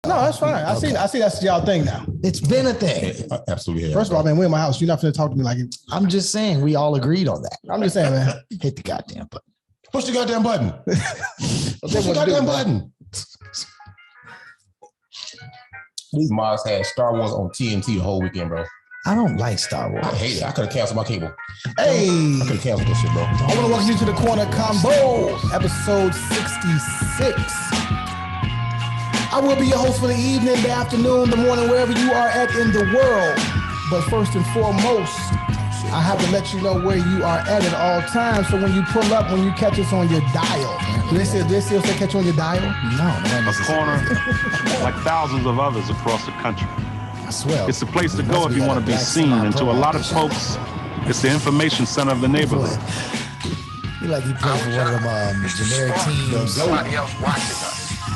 No, that's fine. I see that's y'all thing now. It's been a thing. Yeah, absolutely. First of all, man, we're in my house. You're not going to talk to me like it. I'm just saying we all agreed on that. I'm just saying, man. Hit the goddamn button. Push the goddamn button. Push the goddamn button. These mods had Star Wars on TNT the whole weekend, bro. I don't like Star Wars. I hate it. I could have canceled my cable. Hey. I could have canceled this shit, bro. I want to welcome you to the Corner Convo, episode 66. I will be your host for the evening, the afternoon, the morning, wherever you are at in the world. But first and foremost, I have to let you know where you are at all times. So when you pull up, when you catch us on your dial, do they still say catch you on your dial? No. A corner, like thousands of others across the country. I swear. It's a place to go if you want to be seen. And to a lot of folks, it's the information center of the neighborhood. You like you play for one of them generic teams. Somebody else watching us.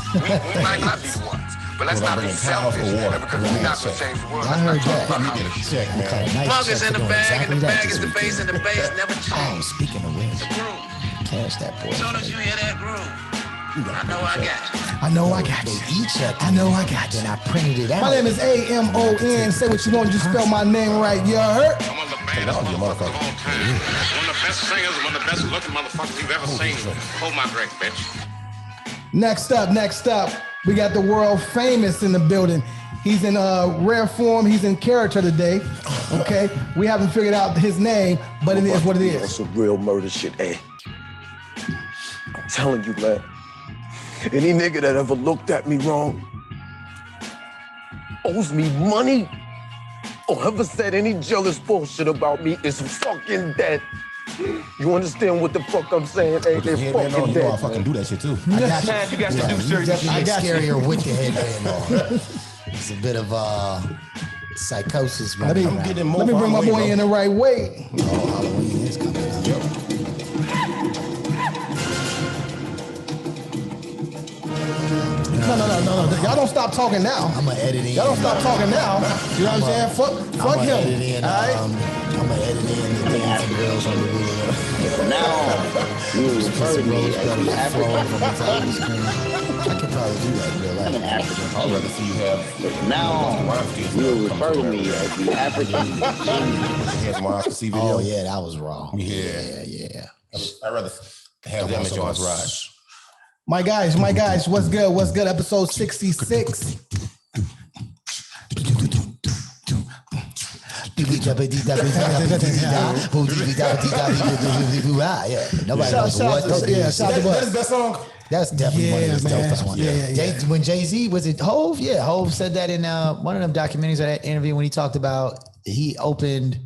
We might not be the ones, but let's not be selfish. Because we're not going to change the world. I heard that. Let me get a check, man. Plug is in the bag, and the bag is the base, and the base never Oh, change. speaking of which, cash that boy. As soon as you hear that groove, I know I got you. I know I got you. Each of I know I got you. and I printed it out. My name is AMON. Say what you want, just spell my name right. You heard? I'm one of the baddest motherfuckers of all time. One of the best singers, one of the best looking motherfuckers you've ever seen. Hold my drink, bitch. Next up, we got the world famous in the building. He's in rare form. He's in character today. Okay, we haven't figured out his name, but it is what it is. That's some real murder shit, hey. I'm telling you, man. Any nigga that ever looked at me wrong owes me money or ever said any jealous bullshit about me is fucking dead. You understand what the fuck I'm saying? Hey, they're fucking dead. I fucking do that shit too. I got you. Man, you got to do serious Definitely shit. get scarier with the headband on. It's a bit of psychosis. Let me bring my boy in the right way. Oh, Halloween is coming up. No. Y'all don't stop talking now. I'm gonna edit in. Y'all don't stop talking now. You know what I'm saying? Fuck him. Edit in, all right? I'm gonna edit in the dancing girls on the video. Now, you refer to me as the African. I could probably do that in real I'm an life. African. I'd rather see you have. Now, you refer to me as the African genius. Here's my Oscar C video. Oh yeah, that was wrong. Yeah. I'd rather have them as your entourage. My guys, what's good? What's good? Episode 66. Nobody knows what. Shout out to That's the best song. That's definitely one of the dopest ones. Yeah. When Jay-Z, was it Hove? Yeah, Hove said that in one of them documentaries of that interview when he talked about he opened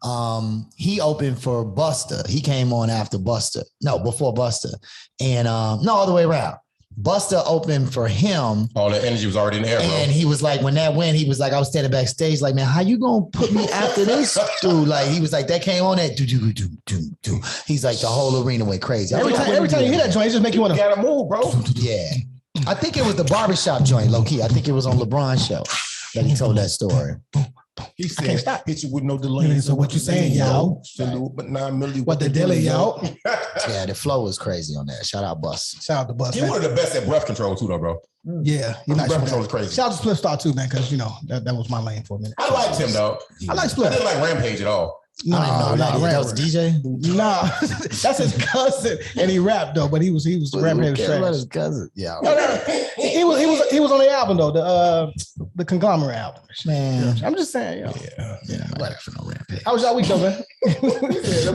for Busta. He came on after Busta. No, before Busta. And no, all the way around. Busta opened for him. All the energy was already in the air, bro. And he was like, when that went, he was like, I was standing backstage, like, man, how you gonna put me after this dude? Like, he was like, that came on that do. He's like, the whole arena went crazy. Every time you hear that joint, it just make you want to gotta move, bro. Yeah. I think it was the barbershop joint, low key. I think it was on LeBron's show that he told that story. He said, can't stop. hit you with no delay. So what you saying, yo? Salute, but 9 million. What the dilly, yo? Yeah, the flow was crazy on that. Shout out Bus. Shout out to Bus. You're one of the best at breath control too, though, bro. Yeah, Breath control is crazy. Shout out to Split Star too, man, because you know that was my lane for a minute. I liked him, though. I like I Split. didn't like Rampage at all. No, that was DJ. Nah, that's his cousin, and he rapped though. But he was rapping his trash. His cousin. Yeah, He was on the album though, the Conglomerate album. man. I'm just saying, yo. Yeah, nobody for no Rampage. How was y'all week though, man?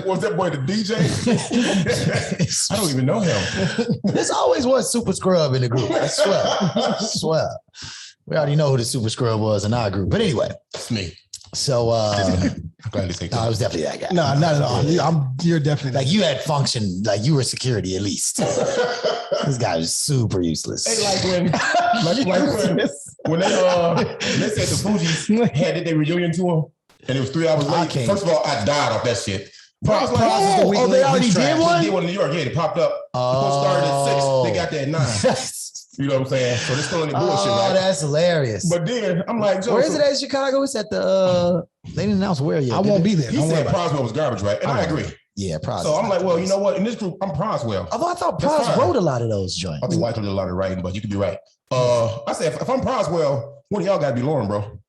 Was that boy the DJ? I don't even know him. There's always one super scrub in the group. I swear. We already know who the super scrub was in our group. But anyway, It's me. so I'm glad to say no, I was definitely that guy. No, not at all. You're definitely Like you had function, like you were security at least. This guy was super useless. Hey, like when they said the Fugees had their reunion tour and it was 3 hours late. First of all, I died off that shit. they already did one? They did one in New York. Yeah, they popped up. It started at 6. They got there at 9. You know what I'm saying? So they're still in the bullshit, right? Oh, that's hilarious. But then I'm like, where is it at Chicago? It's at the they didn't announce where yet. I won't be there. He said Proswell was garbage, right? And I agree. Yeah, Proswell. So I'm like, well, you know what? In this group, I'm Proswell. Although I thought That's Pros fine. wrote a lot of those joints. I think White did a lot of writing, but you could be right. I said, if I'm Proswell, one of y'all got to be Lauren, bro.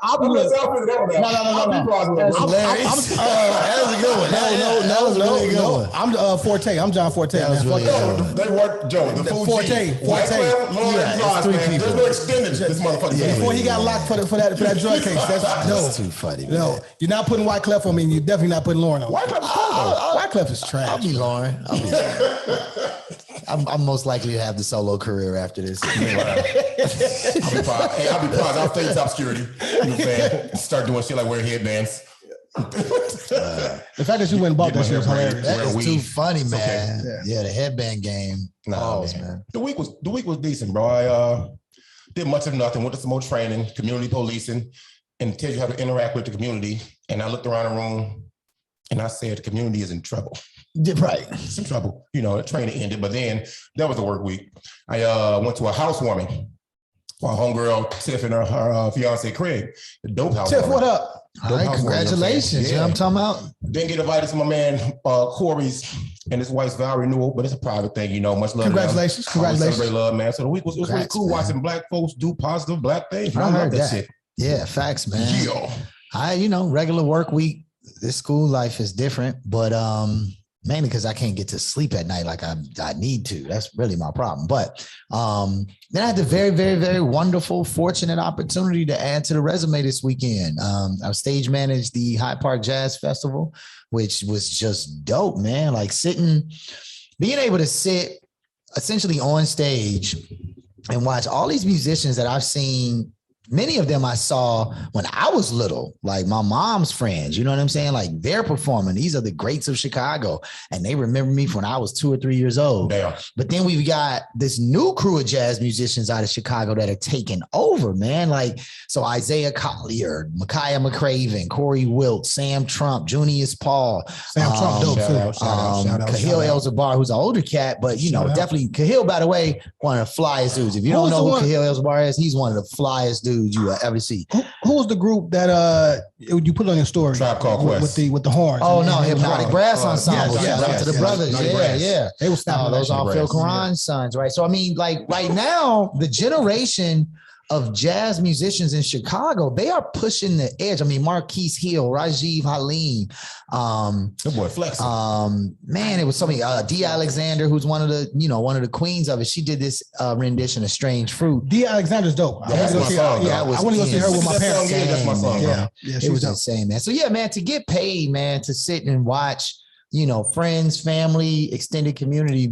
I'll be no. That's a good one. That was a really good one. I'm Forte. I'm John Forte. That was really good one. They work, Joe. The Forte. Lauren, three man. people. There's no extended this motherfucker. Before he got locked for that drug case. That's too funny. No, you're not putting Wyclef on me, and you're definitely not putting Lauren on me. Wyclef is trash. I'll be Lauren. I'm most likely to have the solo career after this. I'll be proud. I'll stay top security. You know what I'm saying? Start doing shit like wearing headbands. The fact that you went and bought that shit was hilarious. That is too funny, man. Okay. Yeah, the headband game. Man. The week was decent, bro. I did much of nothing. Went to some more training, community policing, and tells you how to interact with the community. And I looked around the room and I said, the community is in trouble. Right. It's in trouble. You know, the training ended, but then that was a work week. I went to a housewarming. My homegirl Tiff and her fiance Craig, the dope house. Tiff, what up? All right, congratulations. You know what I'm talking about? Didn't get invited to my man Corey's and his wife's vow renewal, but it's a private thing, you know. Much love. Congratulations. Congratulations. Celebrate love, man. So the week was really cool watching black folks do positive black things. I heard that shit. Yeah, facts, man. Yeah. Regular work week. This school life is different, but mainly because I can't get to sleep at night like I need to. That's really my problem. But then I had the very, very, very wonderful, fortunate opportunity to add to the resume this weekend. I stage managed the Hyde Park Jazz Festival, which was just dope, man. Like being able to sit essentially on stage and watch all these musicians that I've seen. Many of them I saw when I was little, like my mom's friends, you know what I'm saying? Like they're performing. These are the greats of Chicago. And they remember me from when I was 2 or 3 years old. Damn. But then we've got this new crew of jazz musicians out of Chicago that are taking over, man. Like, so Isaiah Collier, Micaiah McCraven, Corey Wilt, Sam Trump, Junius Paul. Sam Trump, dope too. Kahil El-Zabar, who's an older cat, but definitely Kahil, by the way, one of the flyest dudes. If you don't know who Kahil El-Zabar is, he's one of the flyest dudes you will ever see. Who was the group that you put on your story? Tribe Called Quest with the horns. Oh no, Hypnotic Brass Ensemble. Shout out to the brothers. Yeah. They were snapping. Those are Phil Karan's sons, right? So I mean, like right now, the generation of jazz musicians in Chicago, they are pushing the edge. I mean, Marquise Hill, Rajiv Halim, good boy, Flex. Man, it was somebody. D. Alexander, who's one of the queens of it. She did this rendition of "Strange Fruit." D. Alexander's dope. That's my song. I want to go see her with my parents. That's my song. Yeah, it was insane, man. So yeah, man, to get paid, man, to sit and watch, friends, family, extended community.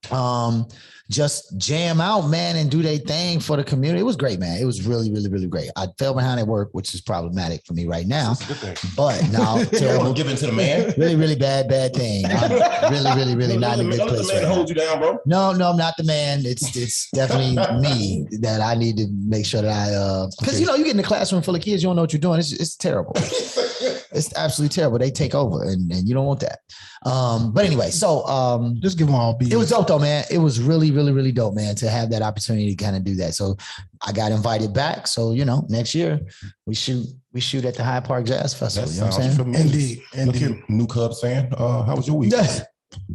Damn. Just jam out, man, and do their thing for the community. It was great, man. It was really, really, really great. I fell behind at work, which is problematic for me right now. But now, terrible. Give in to the man. Really, really bad thing. I'm really, really, really not in a good place. Don't let the man hold you down, bro. No, I'm not the man. It's definitely me that I need to make sure that I because you get in the classroom full of kids, you don't know what you're doing. It's terrible. It's absolutely terrible. They take over, and you don't want that. But anyway, so just give them all beats. It was dope though, man. It was really, really, really dope, man, to have that opportunity to kind of do that. So I got invited back. So next year we shoot at the Hyde Park Jazz Festival. You know what I'm saying? Indeed. New Cubs fan. How was your week?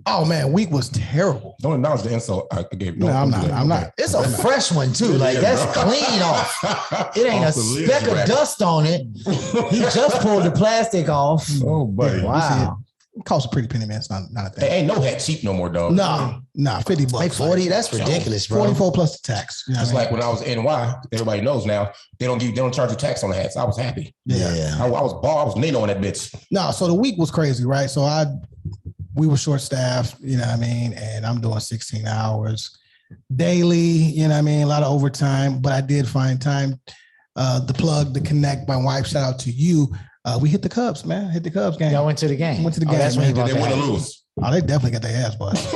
Oh man, week was terrible. Don't acknowledge the insult I gave. No, I'm not. It's a fresh one too. Like that's clean off. It ain't a speck of dust on it. He just pulled the plastic off. Oh, buddy. Wow. It costs a pretty penny, man. It's not a thing. Ain't no hat cheap no more, dog. Nah, $50. Like 40. That's ridiculous, bro. 44 plus the tax. It's like when I was in NY, everybody knows now. They don't charge you tax on the hats. I was happy. Yeah. I was Nino on that bitch. No, so the week was crazy, right? So we were short staffed, you know what I mean? And I'm doing 16 hours daily, you know what I mean? A lot of overtime, but I did find time to connect my wife. Shout out to you. We hit the Cubs, man. Hit the Cubs game. Y'all went to the game. That's when they win or lose. Oh, they definitely got their ass busted.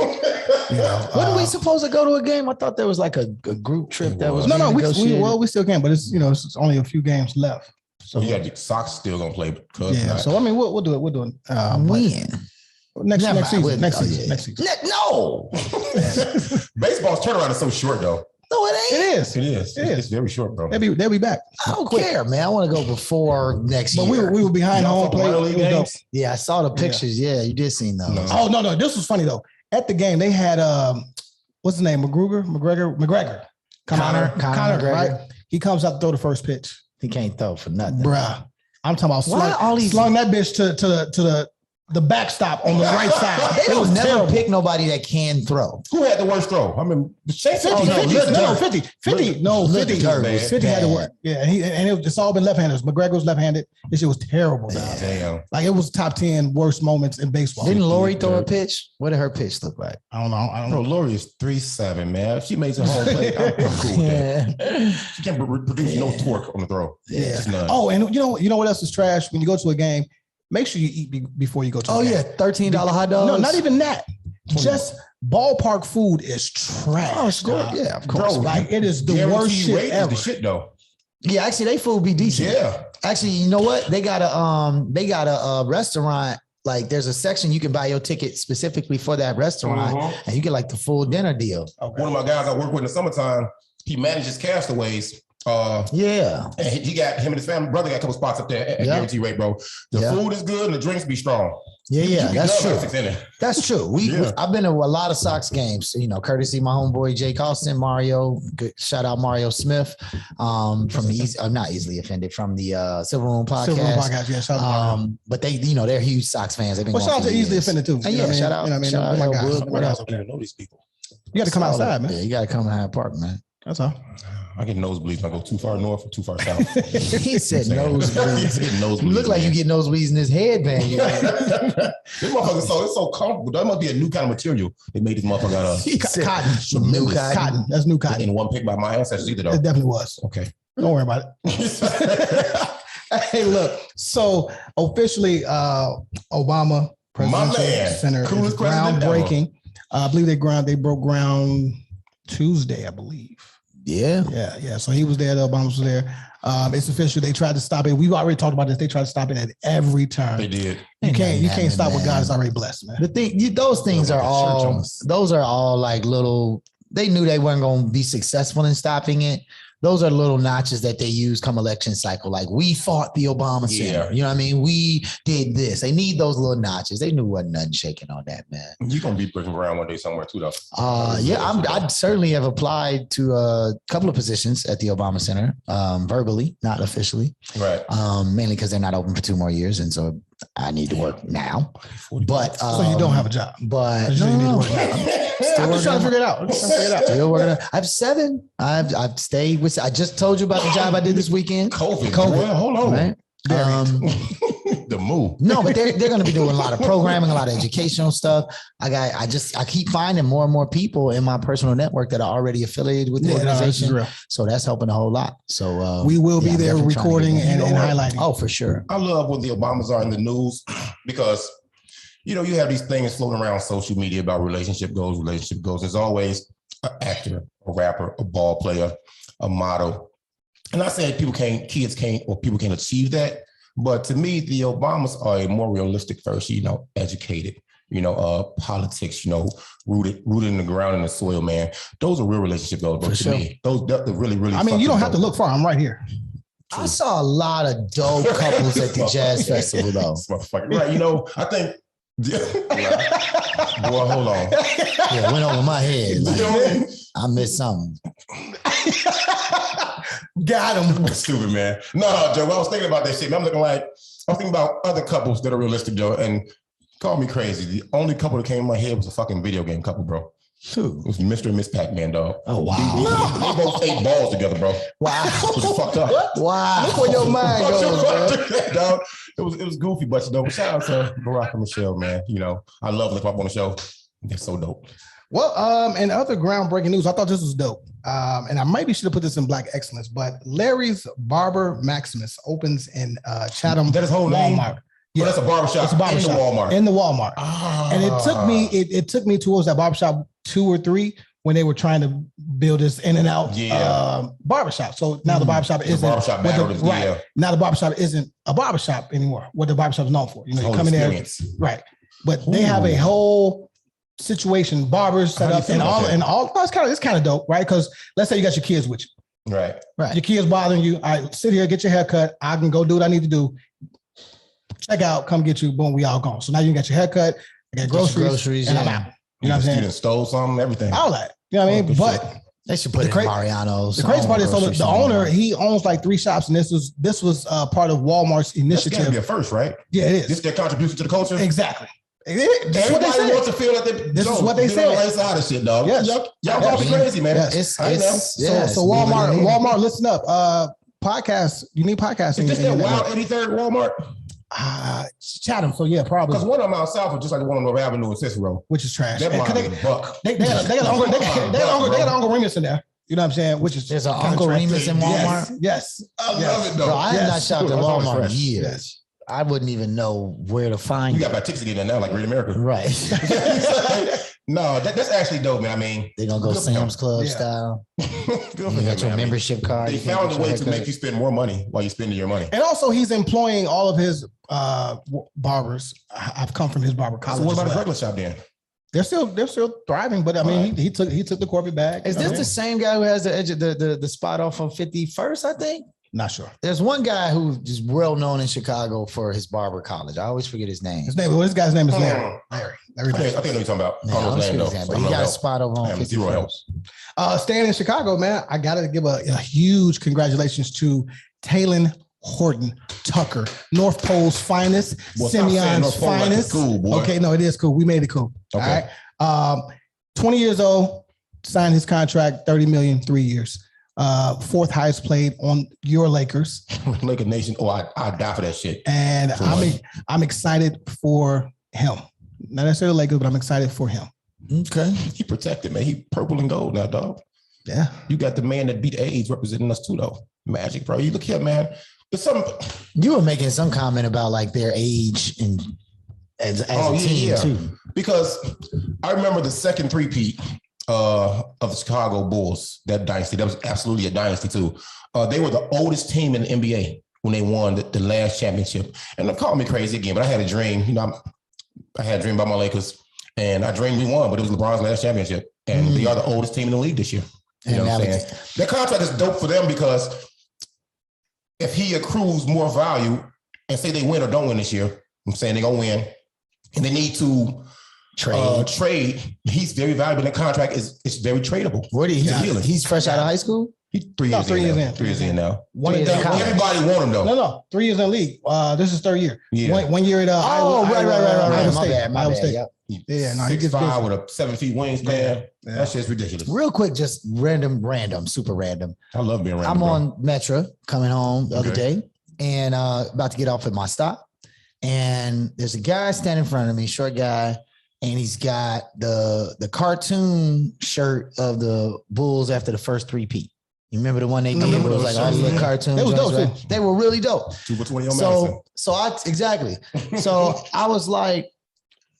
Wasn't we supposed to go to a game? I thought there was like a group trip that was. No, we still can, but it's it's only a few games left. So you got the Sox still gonna play. So I mean, we'll do it. We're doing when. Next season. Next season. No. Baseball's turnaround is so short, though. No, it ain't. It is. It's very short, bro. They'll be back. I don't care, man. I want to go before next year. But we were behind home plate. Yeah, I saw the pictures. Yeah, you did see those. Oh, no. This was funny, though. at the game, they had what's his name? McGregor. Conor McGregor. Right? He comes out to throw the first pitch. He can't throw for nothing. Bruh. I'm talking about slung that bitch to the backstop on the right side. They don't never pick nobody that can throw. Who had the worst throw? I mean, 50 had the worst. Yeah, it's all been left-handers. McGregor was left-handed. This shit was terrible. Damn. Like it was top 10 worst moments in baseball. Didn't Lori throw a pitch? What did her pitch look like? I don't know. Bro, Lori is 3'7", man. If she makes a home plate, I'm cool with that. She can't produce no torque on the throw. Yeah. Oh, and you know what else is trash? When you go to a game, make sure you eat before you go to the game. $13 hot dogs. No, not even that. Just ballpark food is trash. Oh, it's good. Yeah, of course. Bro, like it is the worst shit ever. The shit though. Yeah, actually, they food be decent. Yeah. Actually, you know what? They got a restaurant. Like, there's a section you can buy your ticket specifically for that restaurant, and you get like the full dinner deal. Okay. One of my guys I work with in the summertime, he manages Castaways. And he got him and his family brother got a couple spots up there at guarantee rate, bro. The food is good and the drinks be strong. That's true. That's true. I've been to a lot of Sox games, courtesy my homeboy Jake Austin, Mario. Good, shout out Mario Smith from I'm not easily offended from the Silver Moon podcast. Silver Moon podcast, yeah. Shout out but they, they're huge Sox fans. They've been shout out to Easily Offended too. Shout out. Oh my God, I don't know these people. You got to come outside, man. Yeah, you got to come to Hyde Park, man. That's all. I get nosebleeds when I go too far north or too far south. He said nosebleeds. You look like you get nosebleeds in his headband. This motherfucker, it's so comfortable. That must be a new kind of material. They made this motherfucker out of cotton. New cotton. That's new cotton. And one picked by my ancestors either though. It definitely was. Okay. Don't worry about it. Hey, look. So officially, Obama Presidential Center is groundbreaking. I believe they broke ground Tuesday, I believe. Yeah. So he was there. The Obama was there. It's official. They tried to stop it. We've already talked about this. They tried to stop it at every turn. They did. You can't stop what God is already blessed, man. The thing, those things are all like little. They knew they weren't going to be successful in stopping it. Those are little notches that they use come election cycle. Like, we fought the Obama Center. You know what I mean? We did this. They need those little notches. They knew wasn't nothing shaking on that, man. You're going to be breaking ground one day somewhere too, though. I certainly have applied to a couple of positions at the Obama Center, verbally, not officially. Right. Mainly because they're not open for 2 more years. And so I need to work now. But so you don't have a job. But you need to work now. I'm just trying to figure it out. Still working. I have 7. I've stayed with. I just told you about the job I did this weekend. COVID. Well, hold on. Right? The move. No, but they're going to be doing a lot of programming, a lot of educational stuff. I keep finding more and more people in my personal network that are already affiliated with the organization. So that's helping a whole lot. So we will be there recording and highlighting. Oh, for sure. I love when the Obamas are in the news because, you have these things floating around social media about relationship goals. There's always an actor, a rapper, a ball player, a model. And I said people can't achieve that. But to me, the Obamas are a more realistic version, educated, politics, rooted in the ground in the soil, man. Those are real relationship goals. But to me, those are really, really. I mean, you don't have to look far. I'm right here. I saw a lot of dope couples at the jazz festival, though. Right, I think. Boy, hold on. Yeah, went over my head. Like, I missed something. Got him. Stupid, man. No, Joe, I was thinking about that shit. I'm thinking about other couples that are realistic, Joe, and call me crazy. The only couple that came in my head was a fucking video game couple, bro. Who? It was Mr. and Miss Pac-Man, dog. Oh, wow. They both ate balls together, bro. Wow. It was fucked up. What? Wow. Look where your mind goes, bro. Dog. It was goofy, but shout out to Barack and Michelle, man. I love Lift Up on the show. They're so dope. Well, and other groundbreaking news, I thought this was dope. And I maybe should have put this in Black Excellence, but Larry's BarberMaximus opens in Chatham That is whole Walmart. Name? Yeah, that's a barbershop. It's a barbershop in the Walmart. In the Walmart. And it took me towards that barbershop 2 or 3 when they were trying to build this in and out barbershop. So now the barbershop isn't Now the barbershop isn't a barbershop anymore. What the barbershop is known for. You come in there, right? But they have a whole situation, barbers set up and all. It's kind of dope, right? Because let's say you got your kids with you. Right. Your kids bothering you. All right, sit here, get your hair cut. I can go do what I need to do. Check out, come get you. Boom, we all gone. So now you got your haircut, I got groceries, and I'm out. You know what I'm saying? Student stole something, everything. All that. You know what I mean? But they should put it in Mariano's. The crazy part is, so the owner, he owns like 3 shops, and this was part of Walmart's initiative. That's gotta be a first, right? Yeah, it is. This is their contribution to the culture. Exactly. Everybody wants to feel like this is what they say. On the right side of shit, dog. Yes. Y'all call me crazy, man. Yes. So Walmart, listen up. Podcast. You need podcasting. Is this that Wild 83rd Walmart? Chatham. So yeah, probably. Because one of them out south is just like the one on North Avenue in Cicero, which is trash. That might be a buck. They got Uncle Remus in there. You know what I'm saying? Which is there's an Uncle Remus in Walmart. Yes. I love it though. Bro, I have not shopped at Walmart in years. Yes. I wouldn't even know where to find. You got my tickets again now, like Great America, right? No, that's actually dope, man. I mean, they're gonna go Sam's Club style. You got your membership card. They found a way to make you spend more money while you're spending your money. And also, he's employing all of his barbers. I've come from his barber college. So what about his regular shop then? They're still thriving, but I mean, he took the corporate bag. Is this the same guy who has the edge of the spot off on 51st? I think. Not sure. There's one guy who is well known in Chicago for his barber college. I always forget his name. This guy's name is Larry. Larry. I think I know what you're talking about. I don't know his name, though. But he got a spot over on 51st. Staying in Chicago, man, I got to give a huge congratulations to Talen Horton-Tucker, North Pole's finest, Simeon's finest. Like cool, boy. Okay, no, it is cool. We made it cool. Okay. All right. 20 years old, signed his contract, $30 million, 3 years. 4th highest played on your Lakers. Laker Nation. Oh, I die for that shit. And I'm excited for him. Not necessarily Lakers, but I'm excited for him. Okay. He protected, man. He purple and gold now, dog. Yeah. You got the man that beat AIDS representing us too, though. Magic, bro. You look here, man. There's some. You were making some comment about like their age and as a team too. Because I remember the second three-peat of the Chicago Bulls, that dynasty. That was absolutely a dynasty too. They were the oldest team in the NBA when they won the last championship. And they called me crazy again, but I had a dream. You know, I had a dream about my Lakers, and I dreamed we won, but it was LeBron's last championship. And they are the oldest team in the league this year. You know what I'm saying? Their contract is dope for them because if he accrues more value and say they win or don't win this year, I'm saying they're going to win, and they need to trade. He's very valuable. The contract is very tradable. Where did he's fresh out of high school? He's 3 years in. 3 years in now. Everybody want him though. No. 3 years in the league. This is 3rd year. Yeah. One year at Iowa State. My bad. Yep. Yeah, no, 6'5" with a 7 feet wingspan. Yeah. That shit's ridiculous. Real quick, just random, super random. I love being random. I'm on Metro coming home the other day and about to get off at my stop. And there's a guy standing in front of me, short guy, and he's got the cartoon shirt of the Bulls after the first three-peat. You remember the one they did? It was like all the cartoons. They was dope. Right? They were really dope. 2 for 20 on Madison. So I was like,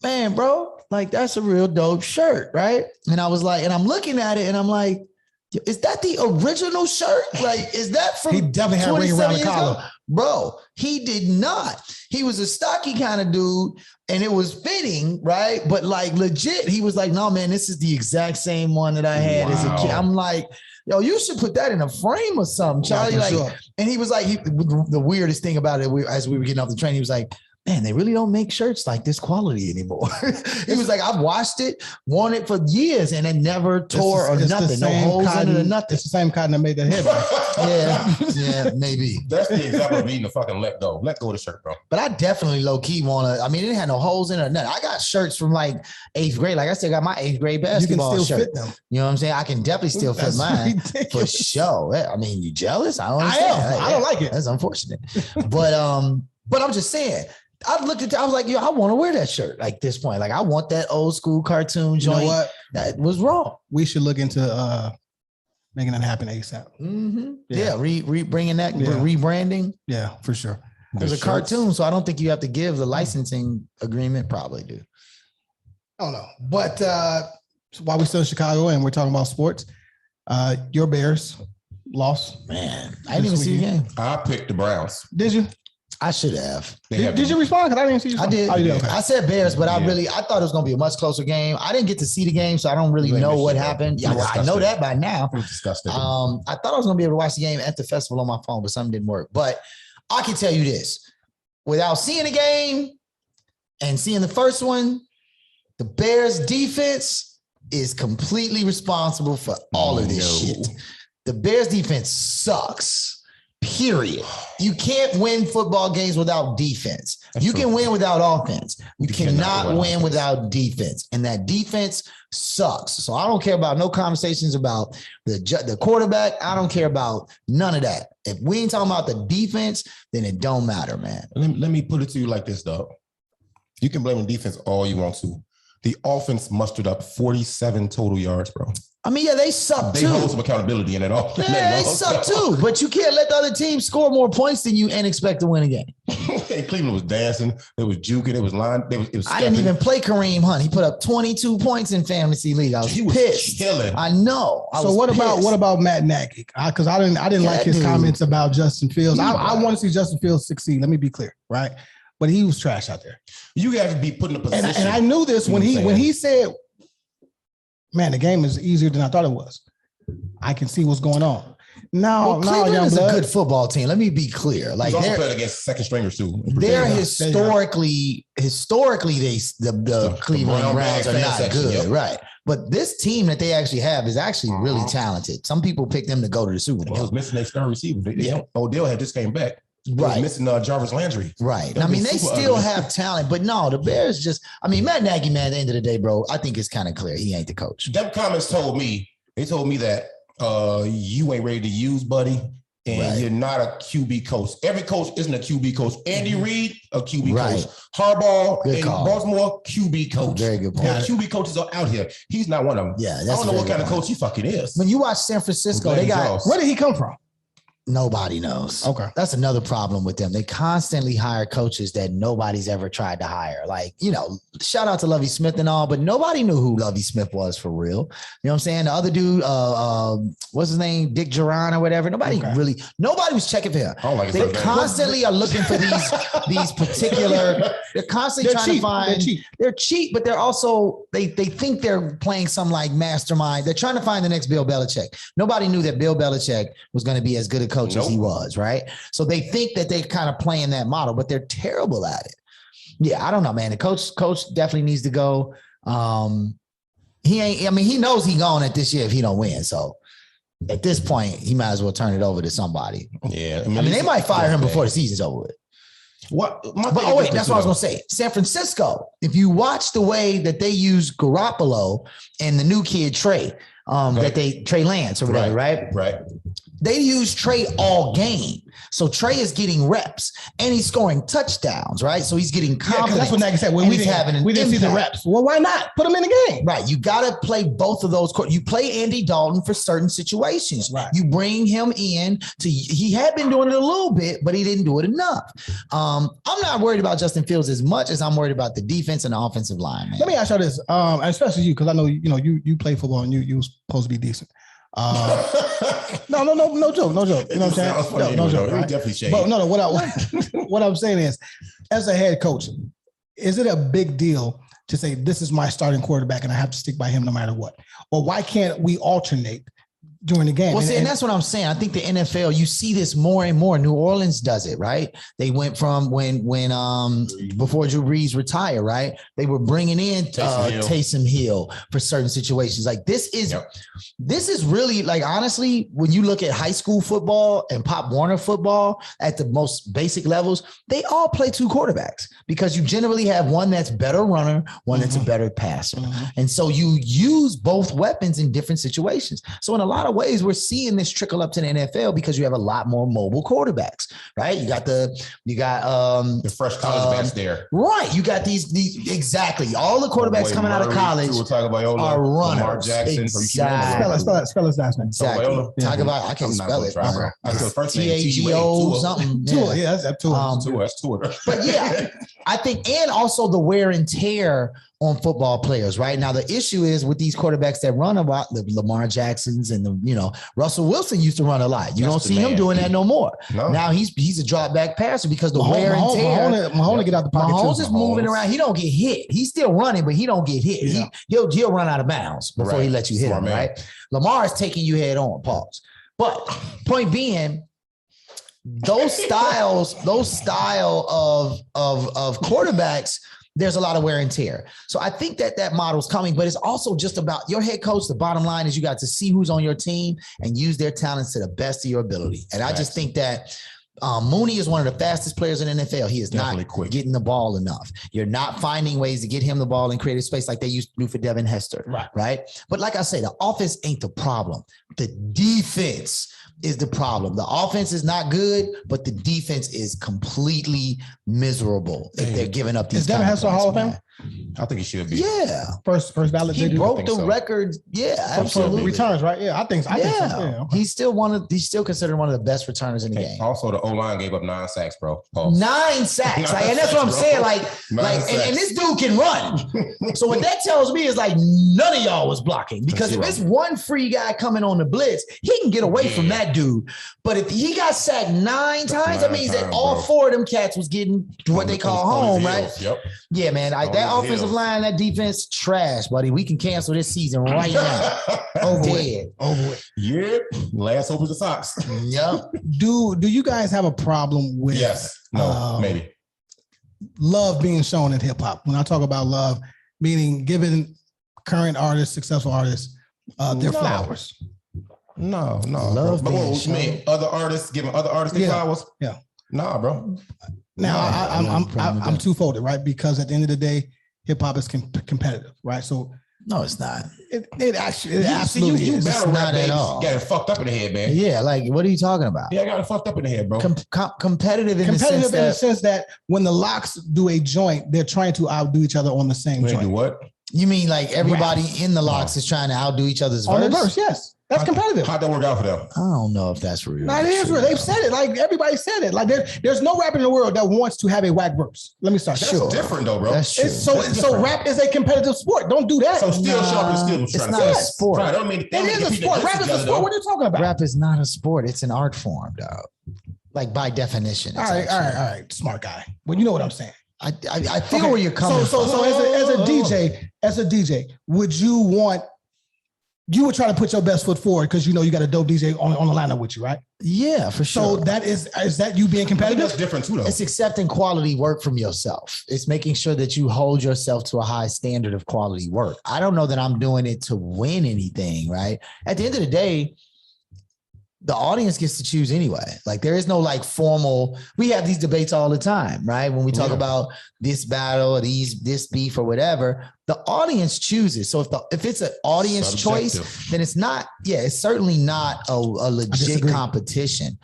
man, bro, like that's a real dope shirt, right? And I was like, and I'm looking at it and I'm like, is that the original shirt? Like, is that from? He definitely had a ring around the collar. Bro, he did not. He was a stocky kind of dude and it was fitting, right? But like legit, he was like, no, man, this is the exact same one that I had as a kid. I'm like, yo, you should put that in a frame or something, Charlie. And he was like, the weirdest thing about it, as we were getting off the train, he was like, man, they really don't make shirts like this quality anymore. He was like, I've washed it, worn it for years, and it never tore or nothing. No holes in it or nothing. It's the same cotton that made that head. Yeah, maybe. That's the example of needing to fucking let go. Let go of the shirt, bro. But I definitely low-key want to, I mean, it didn't have no holes in it or nothing. I got shirts from like 8th grade. Like I still got my 8th grade basketball shirt. You can still fit them. You know what I'm saying? I can definitely still fit mine for sure. I mean, you jealous? I don't understand. I don't like it. That's unfortunate. But I'm just saying, I looked at it, I was like, yo, I want to wear that shirt like this point. Like, I want that old school cartoon joint. You know what? That was wrong. We should look into making that happen ASAP. Mm-hmm. Yeah, bringing that, rebranding. Yeah, for sure. There's a cartoon, so I don't think you have to give the licensing agreement. Probably do. I don't know. But while we're still in Chicago and we're talking about sports, your Bears lost. Man, I didn't even see the game. I picked the Browns. Did you? I should have. Did you respond? Because I didn't see you. I did. Oh, you did. Okay. I said Bears, but I thought it was going to be a much closer game. I didn't get to see the game, so I don't really know what happened. Yeah, well, I know that by now. Disgusting. I thought I was going to be able to watch the game at the festival on my phone, but something didn't work. But I can tell you this. Without seeing the game and seeing the first one, The Bears defense is completely responsible for all of this shit. The Bears defense sucks. Period. You can't win football games without defense. You can win without offense. You cannot win without defense. And that defense sucks. So I don't care about no conversations about the quarterback. I don't care about none of that. If we ain't talking about the defense, then it don't matter, man. Let me put it to you like this, dog. You can blame the defense all you want to. The offense mustered up 47 total yards, bro. I mean, yeah, they suck too. They hold some accountability in it all. Yeah, they suck too. But you can't let the other team score more points than you and expect to win a game. Cleveland was dancing. It was juking. It was line. It was I didn't even play Kareem Hunt. He put up 22 points in fantasy league. I was pissed. Killing. I know. So what about Matt Nagy? Because I didn't like his comments about Justin Fields. I want to see Justin Fields succeed. Let me be clear, right? But he was trash out there. You got to be put in a position. And I knew this when he said, "Man, the game is easier than I thought it was. I can see what's going on." Cleveland is a good football team. Let me be clear. Like they're playing against second stringers too. They're historically the Cleveland Browns are not good, right? But this team that they actually have is actually really talented. Some people picked them to go to the Super Bowl. They was missing their star receiver. Odell had just came back. Right. Missing Jarvis Landry. Right. I mean, they still have talent, but no, the Bears Matt Nagy, man, at the end of the day, bro, I think it's kind of clear he ain't the coach. Them comments told me that you ain't ready to use, buddy, and you're not a QB coach. Every coach isn't a QB coach. Andy Reid, a QB coach. Harbaugh in Baltimore, QB coach. Very good point. QB coaches are out here. He's not one of them. Yeah, I don't know what kind of coach he fucking is. When you watch San Francisco, they got... Where did he come from? Nobody knows. Okay. That's another problem with them. They constantly hire coaches that nobody's ever tried to hire. Like, shout out to Lovie Smith and all, but nobody knew who Lovie Smith was for real. You know what I'm saying? The other dude, what's his name? Dick Duran or whatever. Nobody was checking for him. They constantly are looking for these particular, they're constantly trying to find, they're cheap, but they're also, they think they're playing some like mastermind. They're trying to find the next Bill Belichick. Nobody knew that Bill Belichick was going to be as good a coach as he was, right? So they think that they're kind of playing that model, but they're terrible at it. Yeah, I don't know, man. The coach definitely needs to go. He knows he's going at this year if he don't win. So at this point, he might as well turn it over to somebody. Yeah. I mean they might fire him before the season's over with. That's what I was going to say. San Francisco, if you watch the way that they use Garoppolo and the new kid, Trey Lance or whatever, right? Right. They use Trey all game. So Trey is getting reps and he's scoring touchdowns, right? So he's getting confidence. That's what Nagy said. When we didn't see the reps. Well, why not? Put him in the game. Right. You got to play both of those. You play Andy Dalton for certain situations. Right. You bring him in he had been doing it a little bit, but he didn't do it enough. I'm not worried about Justin Fields as much as I'm worried about the defense and the offensive line, man. Let me ask you this, especially you, because I know, you play football and you supposed to be decent. No joke. You know what I'm saying? No joke. Right? Definitely shady. But no. What I'm saying is, as a head coach, is it a big deal to say this is my starting quarterback and I have to stick by him no matter what? Or why can't we alternate during the game? Well, and that's what I'm saying. I think the NFL, you see this more and more. New Orleans does it, right? They went from when before Drew Brees retired, right? They were bringing in Taysom Hill for certain situations. Like this is really, like, honestly, when you look at high school football and Pop Warner football at the most basic levels, they all play two quarterbacks because you generally have one that's better runner, one that's a better passer. And so you use both weapons in different situations. So in a lot of ways, we're seeing this trickle up to the NFL because you have a lot more mobile quarterbacks, right? You got the fresh college backs there, right? You got these exactly all the quarterbacks coming out of college are runners. Lamar Jackson, spell his last name. Exactly. I can't spell it. Tago something. Tua. Yeah, that's Tua. That's Tua. But yeah, I think, and also the wear and tear on football players, right? Now, the issue is with these quarterbacks that run about the Lamar Jacksons and Russell Wilson used to run a lot. You don't see him doing that no more. No. Now he's a drop back passer because the wear and tear. Mahomes get out the pocket. Mahomes is moving around. He don't get hit. He's still running, but he don't get hit. Yeah. He'll run out of bounds before he lets you hit him, right? Lamar is taking you head on, pause. But point being, those style of quarterbacks, there's a lot of wear and tear. So I think that model's coming, but it's also just about your head coach. The bottom line is you got to see who's on your team and use their talents to the best of your ability. And I just think that Mooney is one of the fastest players in the NFL. He is definitely not getting the ball enough. You're not finding ways to get him the ball in creative space like they used to do for Devin Hester, right? But like I say, the offense ain't the problem. The defense is the problem. The offense is not good, but the defense is completely miserable if they're giving up these. Is Devin Hester a Hall of Fame? I think he should be. Yeah. First ballot. He broke the record. Yeah, absolutely. Returns, right? Yeah, I think so. Yeah. He's still considered one of the best returners in the game. Also, the O-line gave up 9 sacks, bro. 9 sacks. And that's what I'm saying. And this dude can run. So what that tells me is none of y'all was blocking, because if it's one free guy coming on the blitz, he can get away from that dude. But if he got sacked 9 times, that means that all 4 of them cats was getting what they call home, right? Yep. Yeah, man. That offensive line, that defense, trash, buddy. We can cancel this season right now. Over with. Yep. Last hope is the Sox. Yep. Do you guys have a problem with? Yes. No. Maybe. Love being shown in hip hop. When I talk about love, meaning giving current artists, successful artists, their flowers. No. Love being shown. Other artists giving other artists their flowers? Yeah. Nah, bro. Now I'm two-folded, right? Because at the end of the day, hip hop is competitive, right? So no, it's not. It absolutely you is. battle rap, not at all. Got it fucked up in the head, man. Yeah, what are you talking about? Yeah, I got it fucked up in the head, bro. Competitive in the sense that when the Locks do a joint, they're trying to outdo each other on the same joint. Do what? You mean everybody in the Locks is trying to outdo each other's on verse? the verse? Yes. That's competitive. How'd that work out for them? I don't know if that's real. No, it is real. They've said it. Everybody said it. There's no rapper in the world that wants to have a whack verse. Let me start. That's different though, bro. That's true. So rap is a competitive sport. Don't do that. So still sharp and still. It's not a sport. Right, I don't mean it is a sport. Rap is a sport. What are you talking about? Rap is not a sport. It's an art form, dog. By definition. All right. Smart guy. Well, you know what I'm saying. I feel where you're coming from. So as a DJ, would you would try to put your best foot forward because you got a dope DJ on the lineup with you, right? Yeah, for sure. So is that you being competitive? That's different too, though. It's accepting quality work from yourself. It's making sure that you hold yourself to a high standard of quality work. I don't know that I'm doing it to win anything, right? At the end of the day, the audience gets to choose anyway. There is no formal, we have these debates all the time, right? When we talk about this battle or this beef or whatever, the audience chooses. So if it's an audience choice, then it's not, it's certainly not a legit competition.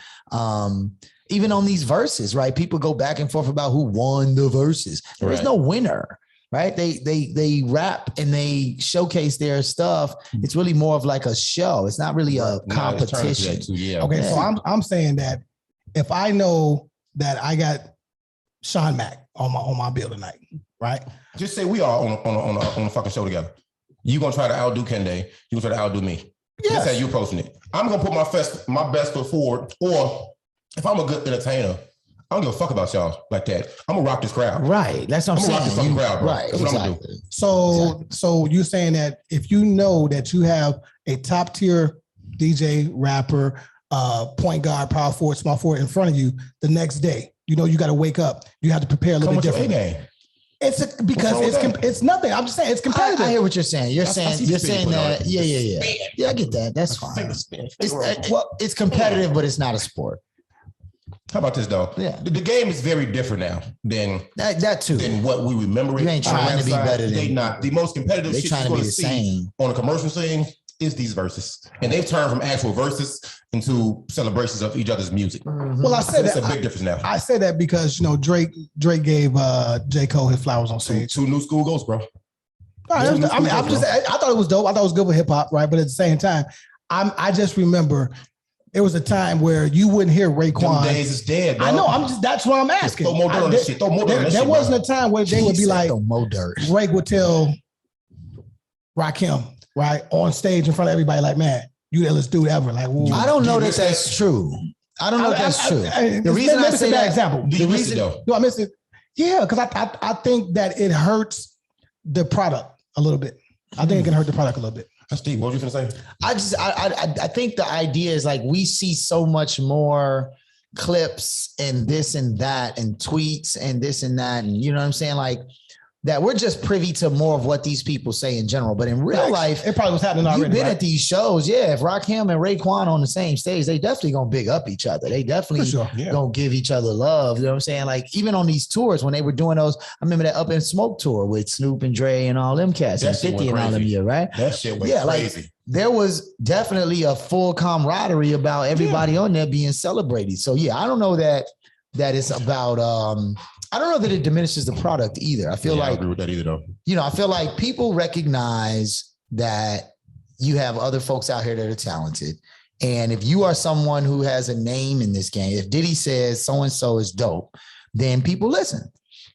Even on these verses, right? People go back and forth about who won the verses. There's no winner. Right? They rap and they showcase their stuff. It's really more of a show. It's not really a competition. Okay, so I'm saying that if I know that I got Sean Mack on my bill tonight, right? Just say we are on a fucking show together. You gonna try to outdo Kende? You gonna try to outdo me? Yes. That's how you posting it. I'm gonna put my best foot forward. Or if I'm a good entertainer, I don't give a fuck about y'all like that. I'm gonna rock this crowd. Right. That's what I'm saying. I'm gonna rock this fucking crowd, bro. Right. That's what I'm gonna do. So you're saying that if you know that you have a top tier DJ, rapper, point guard, power forward, small forward in front of you, the next day, you got to wake up. You have to prepare a little bit different. It's nothing. I'm just saying it's competitive. I hear what you're saying. You're saying that. Yeah. I get that. That's fine. It's competitive, but it's not a sport. How about this, though? Yeah. The game is very different now than that too. Than what we remember. You ain't trying to be better than they not. The most competitive shit you're going to see on a commercial scene is these verses. And they've turned from actual verses into celebrations of each other's music. Mm-hmm. Well, I said that's a big difference now. I say that because, Drake gave J. Cole his flowers on stage. Two new school ghosts, bro. I thought it was dope. I thought it was good with hip hop, right? But at the same time, I just remember it was a time where you wouldn't hear Raekwon. Them days is dead, bro. I know. That's what I'm asking. Throw more dirt on this shit. There wasn't a time where they would be like, Rake would tell Rakim, right, on stage in front of everybody, like, man, you the illest dude ever. Like, I don't know that that's true. I don't know if that's true. The reason I say that example. Do you miss it though? No, I miss it. Yeah, because I think that it hurts the product a little bit. I think it can hurt the product a little bit. Steve, what were you gonna say? I think the idea is we see so much more clips and this and that and tweets and this and that, and you know what I'm saying? that we're just privy to more of what these people say in general. But in real life, it probably was happening already. You've been right? at these shows. Yeah. If Rakim and Raekwon on the same stage, they definitely going to big up each other. They definitely going to give each other love. You know what I'm saying? Like even on these tours, when they were doing those, I remember that Up in Smoke tour with Snoop and Dre and all them cats and 50 and all them year, right? That shit went crazy. Like, there was definitely a full camaraderie about everybody on there being celebrated. So yeah, I don't know that it's about I don't know that it diminishes the product either. I feel like I agree with that either though. You know, I feel like people recognize that you have other folks out here that are talented. And if you are someone who has a name in this game, if Diddy says so-and-so is dope, then people listen.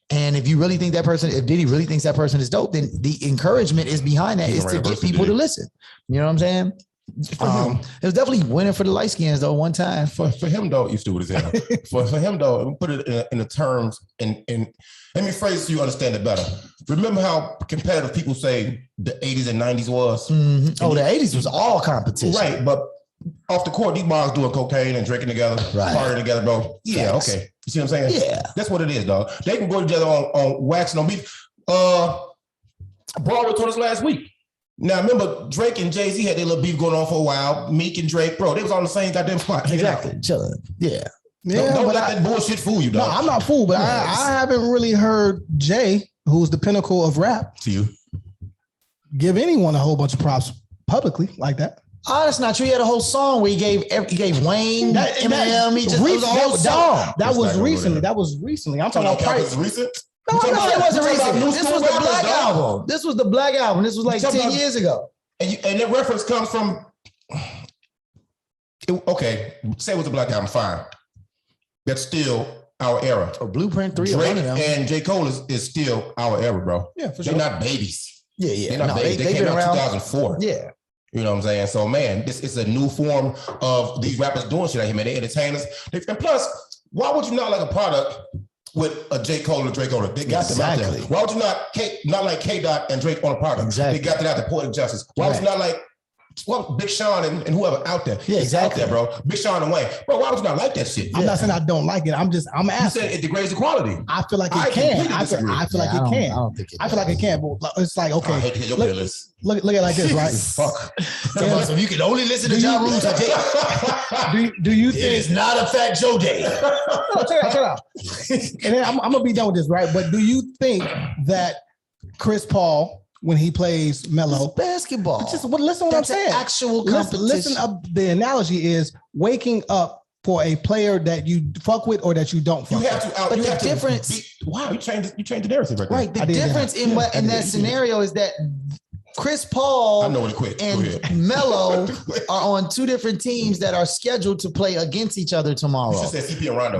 And if you really think that person, if Diddy really thinks that person is dope, then the encouragement is behind that is to get people to listen. You know what I'm saying? It was definitely winning for the light skins though one time. For him though, you stupid as hell. for him though, put it in the terms and let me phrase it so you understand it better. Remember how competitive people say the 80s and 90s was? Mm-hmm. Oh, the 80s was all competition. Right, but off the court, these boys doing cocaine and drinking together, partying together, bro. Yeah, okay. You see what I'm saying? Yeah. That's what it is, dog. They can go together on wax and on beef. Broadway told us last week. Now, remember, Drake and Jay-Z had their little beef going on for a while. Meek and Drake, bro, they was on the same goddamn spot. Exactly. Chilling. Yeah. Don't let that bullshit fool you, dog. No, I'm not fooled, but I haven't really heard Jay, who's the pinnacle of rap, to you, give anyone a whole bunch of props publicly like that. Oh, that's not true. He had a whole song where he gave Wayne, Eminem. He just was a whole song. That was recently. That was recently. I'm talking about price. Recent? No, it wasn't recent. This was the Black album. This was the Black album. This was like 10 years ago. And that reference comes from, okay, say it was the Black album, fine. That's still our era. Or Blueprint 3 Drake and J. Cole is still our era, bro. Yeah, for sure. They're not babies. Yeah. They're not babies. They came out in 2004. Yeah. You know what I'm saying? So, man, this is a new form of these rappers doing shit out here, man. They entertain us. And plus, why would you not like a product with a J. Cole and Drake on it? They got them out there. Why would you not like K-Dot and Drake on a product? Exactly. They got that out there, Poetic Justice. Why would you not like Big Sean and whoever out there? Yeah, exactly. Out there, bro. Big Sean and Wayne. Bro, why would you not like that shit? I'm not saying I don't like it. I'm asking. You said it degrades the quality. I feel like it can. I feel like it can. I don't think it I feel like it can, but it's like, okay. I hate to hear your playlist. Look at it like this, right? Fuck. So you can only listen to Ja Rule today. Do you think it is not a Fat Joe day? No, check it out. And then I'm gonna be done with this, right? But do you think that Chris Paul, when he plays Melo, basketball? Listen to what I'm saying. Actual competition. Listen up. The analogy is waking up for a player that you fuck with or that you don't fuck with. But the difference. Wow, you changed the narrative right there. Right. The difference in that scenario is that Chris Paul and Melo are on two different teams that are scheduled to play against each other tomorrow.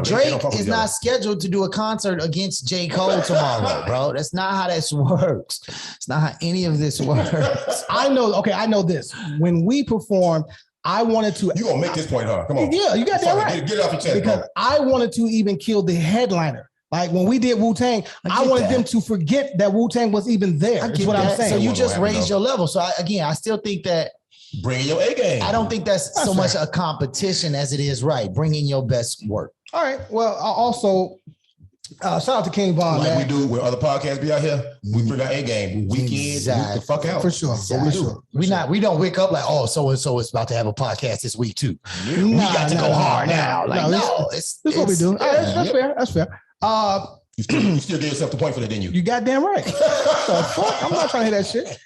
Drake is not scheduled to do a concert against J. Cole tomorrow, bro. That's not how this works. It's not how any of this works. I know this. When we performed, I wanted to. You gonna make this point, huh? Come on. Yeah, you got that right. Get it off your chest. Because I wanted to even kill the headliner. Like when we did Wu-Tang, I wanted them to forget that Wu-Tang was even there. That's what I'm saying. So you just raised your level. So I still think that bringing your A game. I don't think that's so much a competition as it is bringing your best work. All right. Well, also shout out to King Von. Like man. we do where other podcasts be out here. We bring our A game. Weekends, the fuck out for sure. We don't wake up like, oh, so and so is about to have a podcast this week too. We got to go hard now. This is what we do. That's fair. That's fair. You still gave yourself the point for that, didn't you? You goddamn right. The fuck? I'm not trying to hear that shit.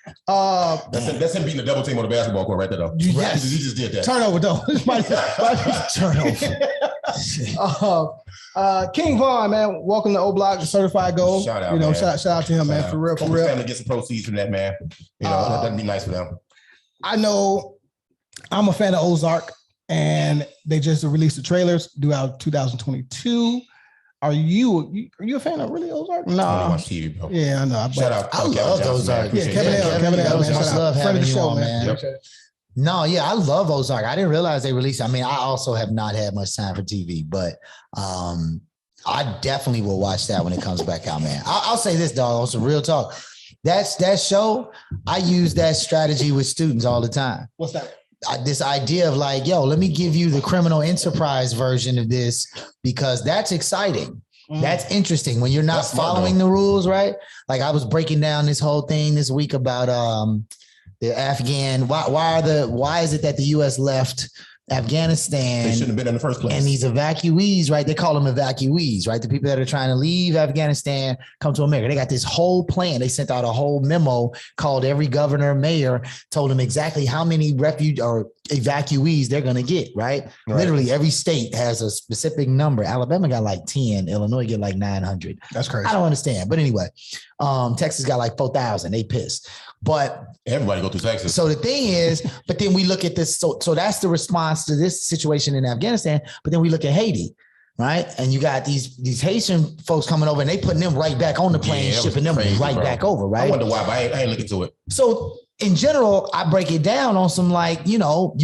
That's him beating the double team on the basketball court right there, though. Yes. He just did that. Turnover, though. Turnover. King Von, man, welcome to O Block, certified gold. Shout out, man. Shout out to him, man. For real. Family gets some proceeds from that, man. You know, that'd be nice for them. I know I'm a fan of Ozark, and they just released the trailers throughout 2022. Are you a fan of really Ozark? No. I watch TV, bro. Yeah, I know. Shout out. I love Ozark. Yeah, Kevin L. Man, much love having you on, man. Yep. No, yeah, I love Ozark. I didn't realize they released. I mean, I also have not had much time for TV, but I definitely will watch that when it comes back out, man. I'll say this, dog. On some real talk, that show. I use that strategy with students all the time. What's that? This idea of like, yo, let me give you the criminal enterprise version of this because that's exciting. That's interesting when you're not following the rules, right? Like I was breaking down this whole thing this week about the Afghan. Why is it that the U.S. left Afghanistan? They shouldn't have been in the first place. And these evacuees, right? They call them evacuees, right? The people that are trying to leave Afghanistan come to America. They got this whole plan. They sent out a whole memo, called every governor, mayor, told them exactly how many refugees or evacuees they're going to get, right? Literally every state has a specific number. Alabama got like 10. Illinois get like 900. That's crazy. I don't understand. But anyway, Texas got like 4,000. They pissed. But everybody go through Texas. So the thing is, but then we look at this. So that's the response to this situation in Afghanistan. But then we look at Haiti, right? And you got these Haitian folks coming over and they putting them right back on the plane, shipping them right back over, right? I wonder why, but I ain't looking to it. So in general, I break it down on some like, you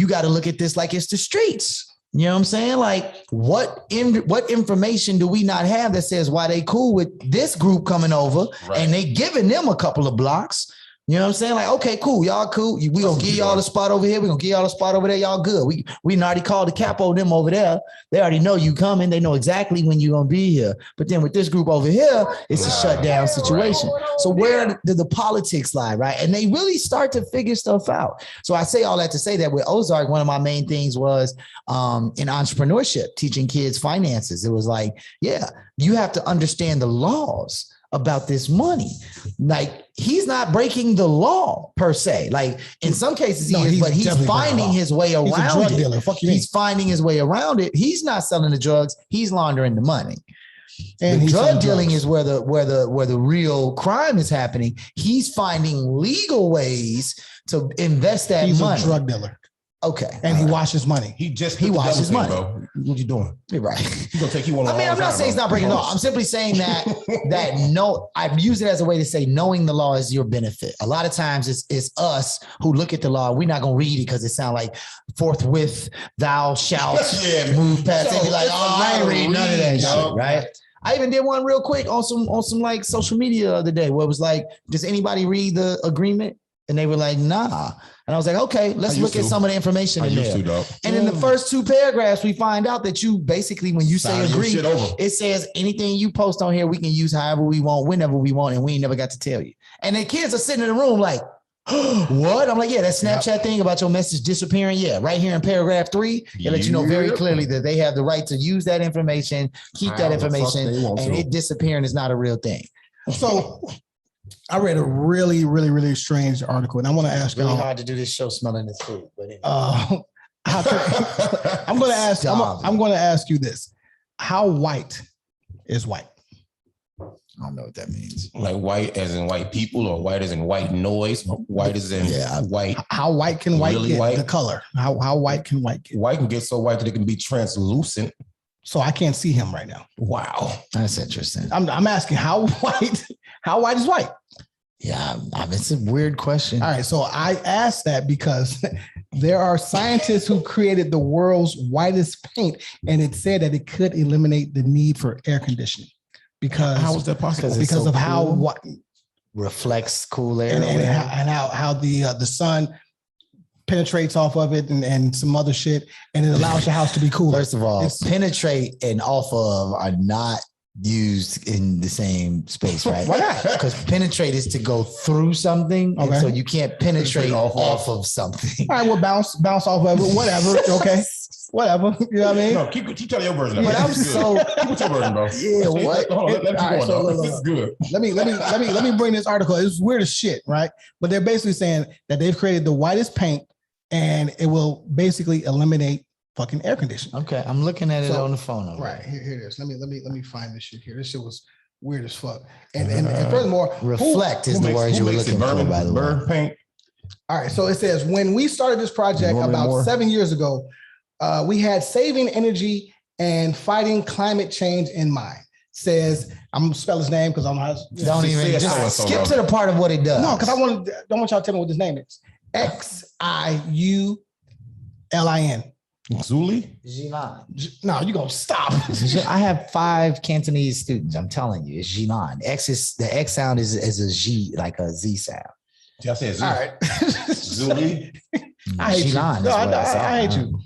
got to look at this like it's the streets. You know what I'm saying? Like what information do we not have that says why they cool with this group coming over and they giving them a couple of blocks? You know what I'm saying? Like, okay, cool. Y'all cool. We gonna give y'all the spot over here. We gonna give y'all the spot over there. Y'all good. We already called the capo them over there. They already know you coming. They know exactly when you're gonna be here. But then with this group over here, it's a shutdown situation. So where do the politics lie, right? And they really start to figure stuff out. So I say all that to say that with Ozark, one of my main things was in entrepreneurship, teaching kids finances. It was like, yeah, you have to understand the laws about this money. Like he's not breaking the law per se. Like in some cases he is, but he's finding his way around it. He's a drug dealer. Fuck you. He's finding his way around it. He's not selling the drugs. He's laundering the money. And the drug dealing is where the real crime is happening. He's finding legal ways to invest that money. He's a drug dealer. Okay. And he washes money. He washes money. Bro. What you doing? You're right. He's gonna take you on. I mean, I'm not saying it's not breaking the law. I'm simply saying that I use it as a way to say knowing the law is your benefit. A lot of times it's us who look at the law. We're not gonna read it because it sounds like forthwith thou shalt move past it. Be like, I ain't reading none of that shit, right? I even did one real quick on some like social media the other day where it was like, does anybody read the agreement? And they were like, nah. And I was like, okay, let's look at some of the information in there. And in the first two paragraphs, we find out that you basically, when you say agree, it says anything you post on here, we can use however we want, whenever we want, and we ain't never got to tell you. And the kids are sitting in the room like, what? I'm like, yeah, that Snapchat thing about your message disappearing. Yeah, right here in paragraph 3, it lets you know very clearly that they have the right to use that information, keep that information, and it disappearing is not a real thing. So I read a really, really, really strange article, and I want to ask you. Really hard to do this show smelling this food, but anyway. I'm going to ask you this: how white is white? I don't know what that means. Like white as in white people, or white as in white noise? White as in white. How white can white really get? White? The color. How white can white get? White can get so white that it can be translucent. So I can't see him right now. Wow, that's interesting. I'm asking how white is white? Yeah, it's a weird question. All right, so I asked that because there are scientists who created the world's whitest paint, and it said that it could eliminate the need for air conditioning. Because how is that possible? Because of how what reflects cool air and how the sun penetrates off of it and some other shit, and it allows your house to be cooler. First of all, penetrate and off of are not used in the same space, right? Why not? Because penetrate is to go through something, and so you can't penetrate off of something. All right, well, bounce off of it, whatever. Okay, whatever. You know what I mean? No, keep telling your version. But I'm so keep your version, bro. Yeah, what? This is good. Let me bring this article. It's weird as shit, right? But they're basically saying that they've created the whitest paint, and it will basically eliminate fucking air conditioning. Okay, I'm looking at it on the phone. Already. Right here it is. Let me find this shit here. This shit was weird as fuck. And furthermore, reflect is the word you were looking for. By the way, bird paint. All right, so it says when we started this project about 7 years ago, we had saving energy and fighting climate change in mind. Says I'm gonna spell his name because I don't know how. Don't even just skip to the part of what it does. No, because don't want y'all to tell me what his name is. Xiulin. Zuli? Jilan. No, you gonna stop. I have 5 Cantonese students. I'm telling you, it's Jilan. The X sound is a G, like a Z sound. Yeah, I said Z. All right. Zuli. I hate Jilan. You. No, I hate you.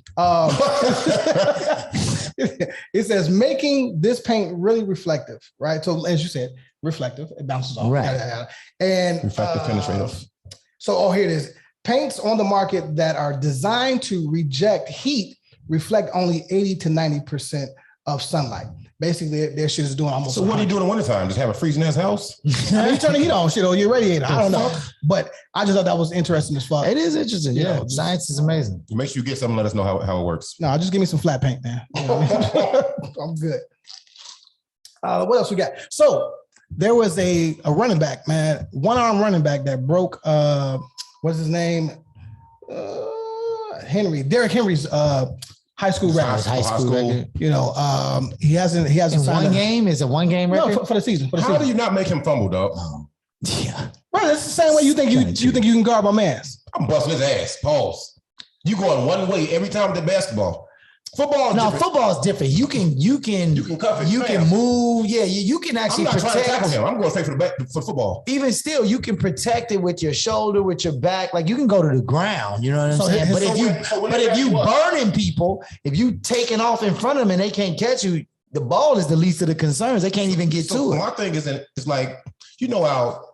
It says making this paint really reflective, right? So as you said, reflective, it bounces off. Right. And Reflective penetrative. So, here it is. Paints on the market that are designed to reject heat reflect only 80 to 90% of sunlight. Basically, their shit is doing almost. So what do you do in the wintertime? Just have a freezing ass house? I mean, you turn the heat on, shit, or your radiator. I don't know. But I just thought that was interesting as fuck. It is interesting. Yeah. Science is amazing. Make sure you get something, let us know how it works. No, just give me some flat paint, man. You know what I mean? I'm good. What else we got? So there was a running back, man, one-arm running back that broke, what's his name? Derrick Henry's high school record. High school record. You know, he hasn't in one game. Is it one game record? No, for the season. How do you not make him fumble, dog? Yeah, bro, that's the same way you think you think you can guard my man's. I'm busting his ass. Pause. You going one way every time with the basketball. Football is different. You can cuff it. You can move. Yeah, you can actually I'm not protect. trying to tackle him. I'm going straight for the football. Even still, you can protect it with your shoulder, with your back. Like you can go to the ground. You know what I'm saying? But if you burning people, if you taking off in front of them and they can't catch you, the ball is the least of the concerns. They can't even get to it. My thing is, it's like, you know how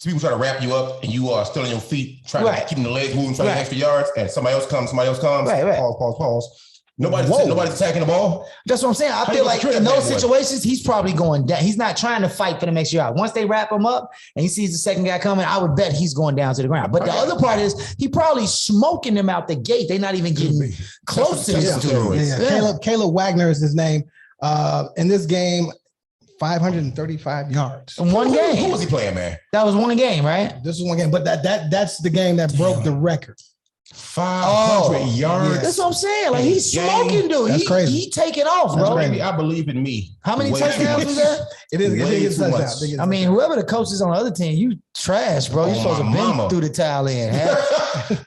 people try to wrap you up and you are still on your feet, trying to keep the legs moving, trying to get extra yards, and somebody else comes. Right. Pause. Nobody's attacking the ball. That's what I'm saying. I feel like in those situations, he's probably going down. He's not trying to fight for the next yard. Once they wrap him up and he sees the second guy coming, I would bet he's going down to the ground. But the other part is he probably smoking them out the gate. They're not even getting close to this dude. Kayleb Wagner is his name. In this game, 535 yards. In one game. Who was he playing, man? That was one game, right? This is one game, but that's the game that broke the record. 500 yards. Yeah. That's what I'm saying. Like he's smoking, dude. That's crazy. He taking off, bro. Baby, I believe in me. How many touchdowns was there? It is touchdown. I mean, whoever the coach is on the other team, you trash, bro. You're supposed to bend through the towel in.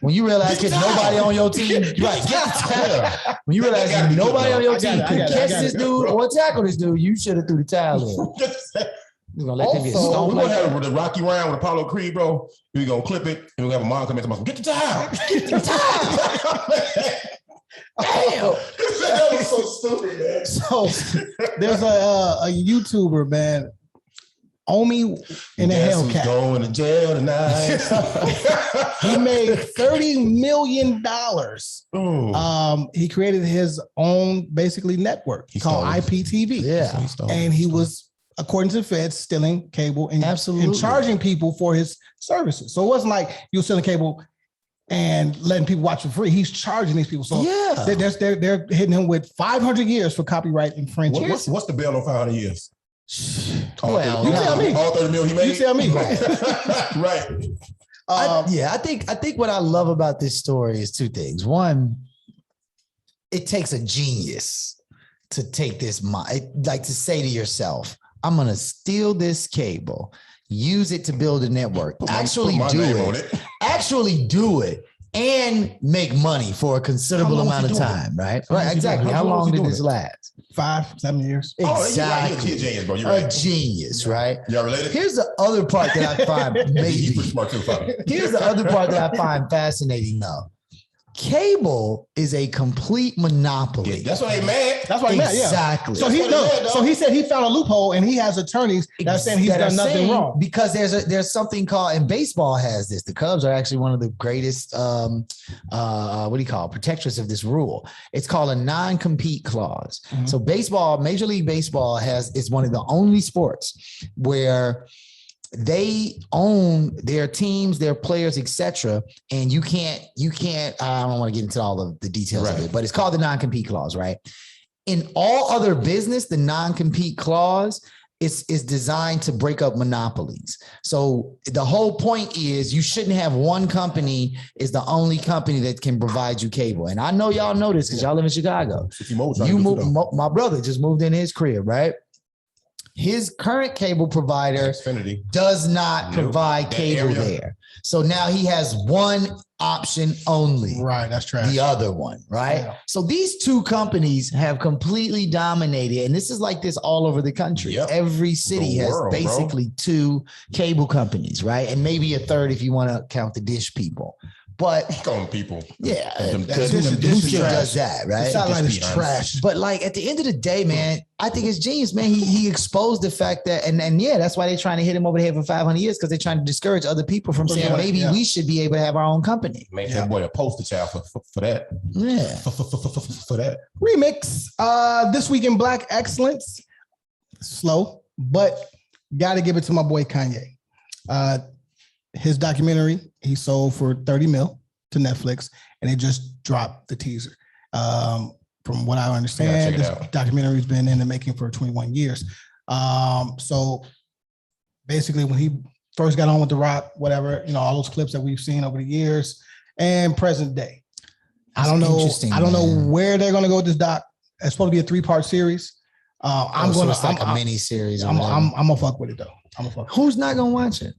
When you realize that nobody on your team, right? Get the towel. When you realize nobody on your team could catch this dude or tackle this dude, you should have threw the towel in. We're gonna let them get stoned. We're gonna have the Rocky round with Apollo Creed, bro. We're gonna clip it and we're gonna have a mom come in and get the towel. Get the towel. Damn. That was so stupid, man. So there's a YouTuber, man. Omi in a Hellcat. Going to jail tonight. He made $30 million. He created his own basically network called IPTV. Yeah. And he was, according to the feds, stealing cable and charging people for his services. So it wasn't like you were selling cable and letting people watch for free. He's charging these people. So they're hitting him with 500 years for copyright infringement. What's the bail on 500 years? Well, you tell me. All 30 million he made? You tell me. Right. I think what I love about this story is two things. One, it takes a genius to take this, like to say to yourself, I'm going to steal this cable, use it to build a network, actually do it and make money for a considerable amount of time, right? Right, exactly. How long did this last? 5-7 years. Exactly. You're a genius, bro. You're a genius, right? Y'all related? Here's the other part that I find He's pretty smart too. Here's the other part that I find fascinating, though. Cable is a complete monopoly. Yeah, that's why they mad. That's why they mad. Yeah, exactly. So he said he found a loophole, and he has attorneys that are saying he's done nothing wrong. Because there's something called, and baseball has this. The Cubs are actually one of the greatest protectors of this rule. It's called a non-compete clause. Mm-hmm. So baseball, Major League Baseball is one of the only sports where they own their teams, their players, etc. And you can't, I don't want to get into all of the details of it, but it's called the non-compete clause, right? In all other business, the non-compete clause is designed to break up monopolies. So the whole point is you shouldn't have one company is the only company that can provide you cable. And I know y'all know this because y'all live in Chicago. My brother just moved in his crib, right? His current cable provider does not provide cable there. So now he has one option only. Right, that's trash. The other one, right? Yeah. So these two companies have completely dominated, and this is like this all over the country. Yep. Every city has basically two cable companies, right? And maybe a third if you want to count the dish people. But Going people. yeah, who still does that, right? The satellite is trash. But like at the end of the day, man, I think it's genius, man. He exposed the fact that, and yeah, that's why they're trying to hit him over the head for 500 years, because they're trying to discourage other people from saying maybe we should be able to have our own company. Make that boy a poster child for that. Yeah. For that. Remix. This week in Black Excellence. Slow, but got to give it to my boy Kanye. His documentary he sold for 30 mil to Netflix, and they just dropped the teaser. From what I understand, this documentary has been in the making for 21 years. So basically, when he first got on with The Rock, whatever, all those clips that we've seen over the years and present day. I don't know where they're going to go with this doc. It's supposed to be a 3-part series. I'm a mini series. I'm gonna fuck with it though. Who's not gonna watch it?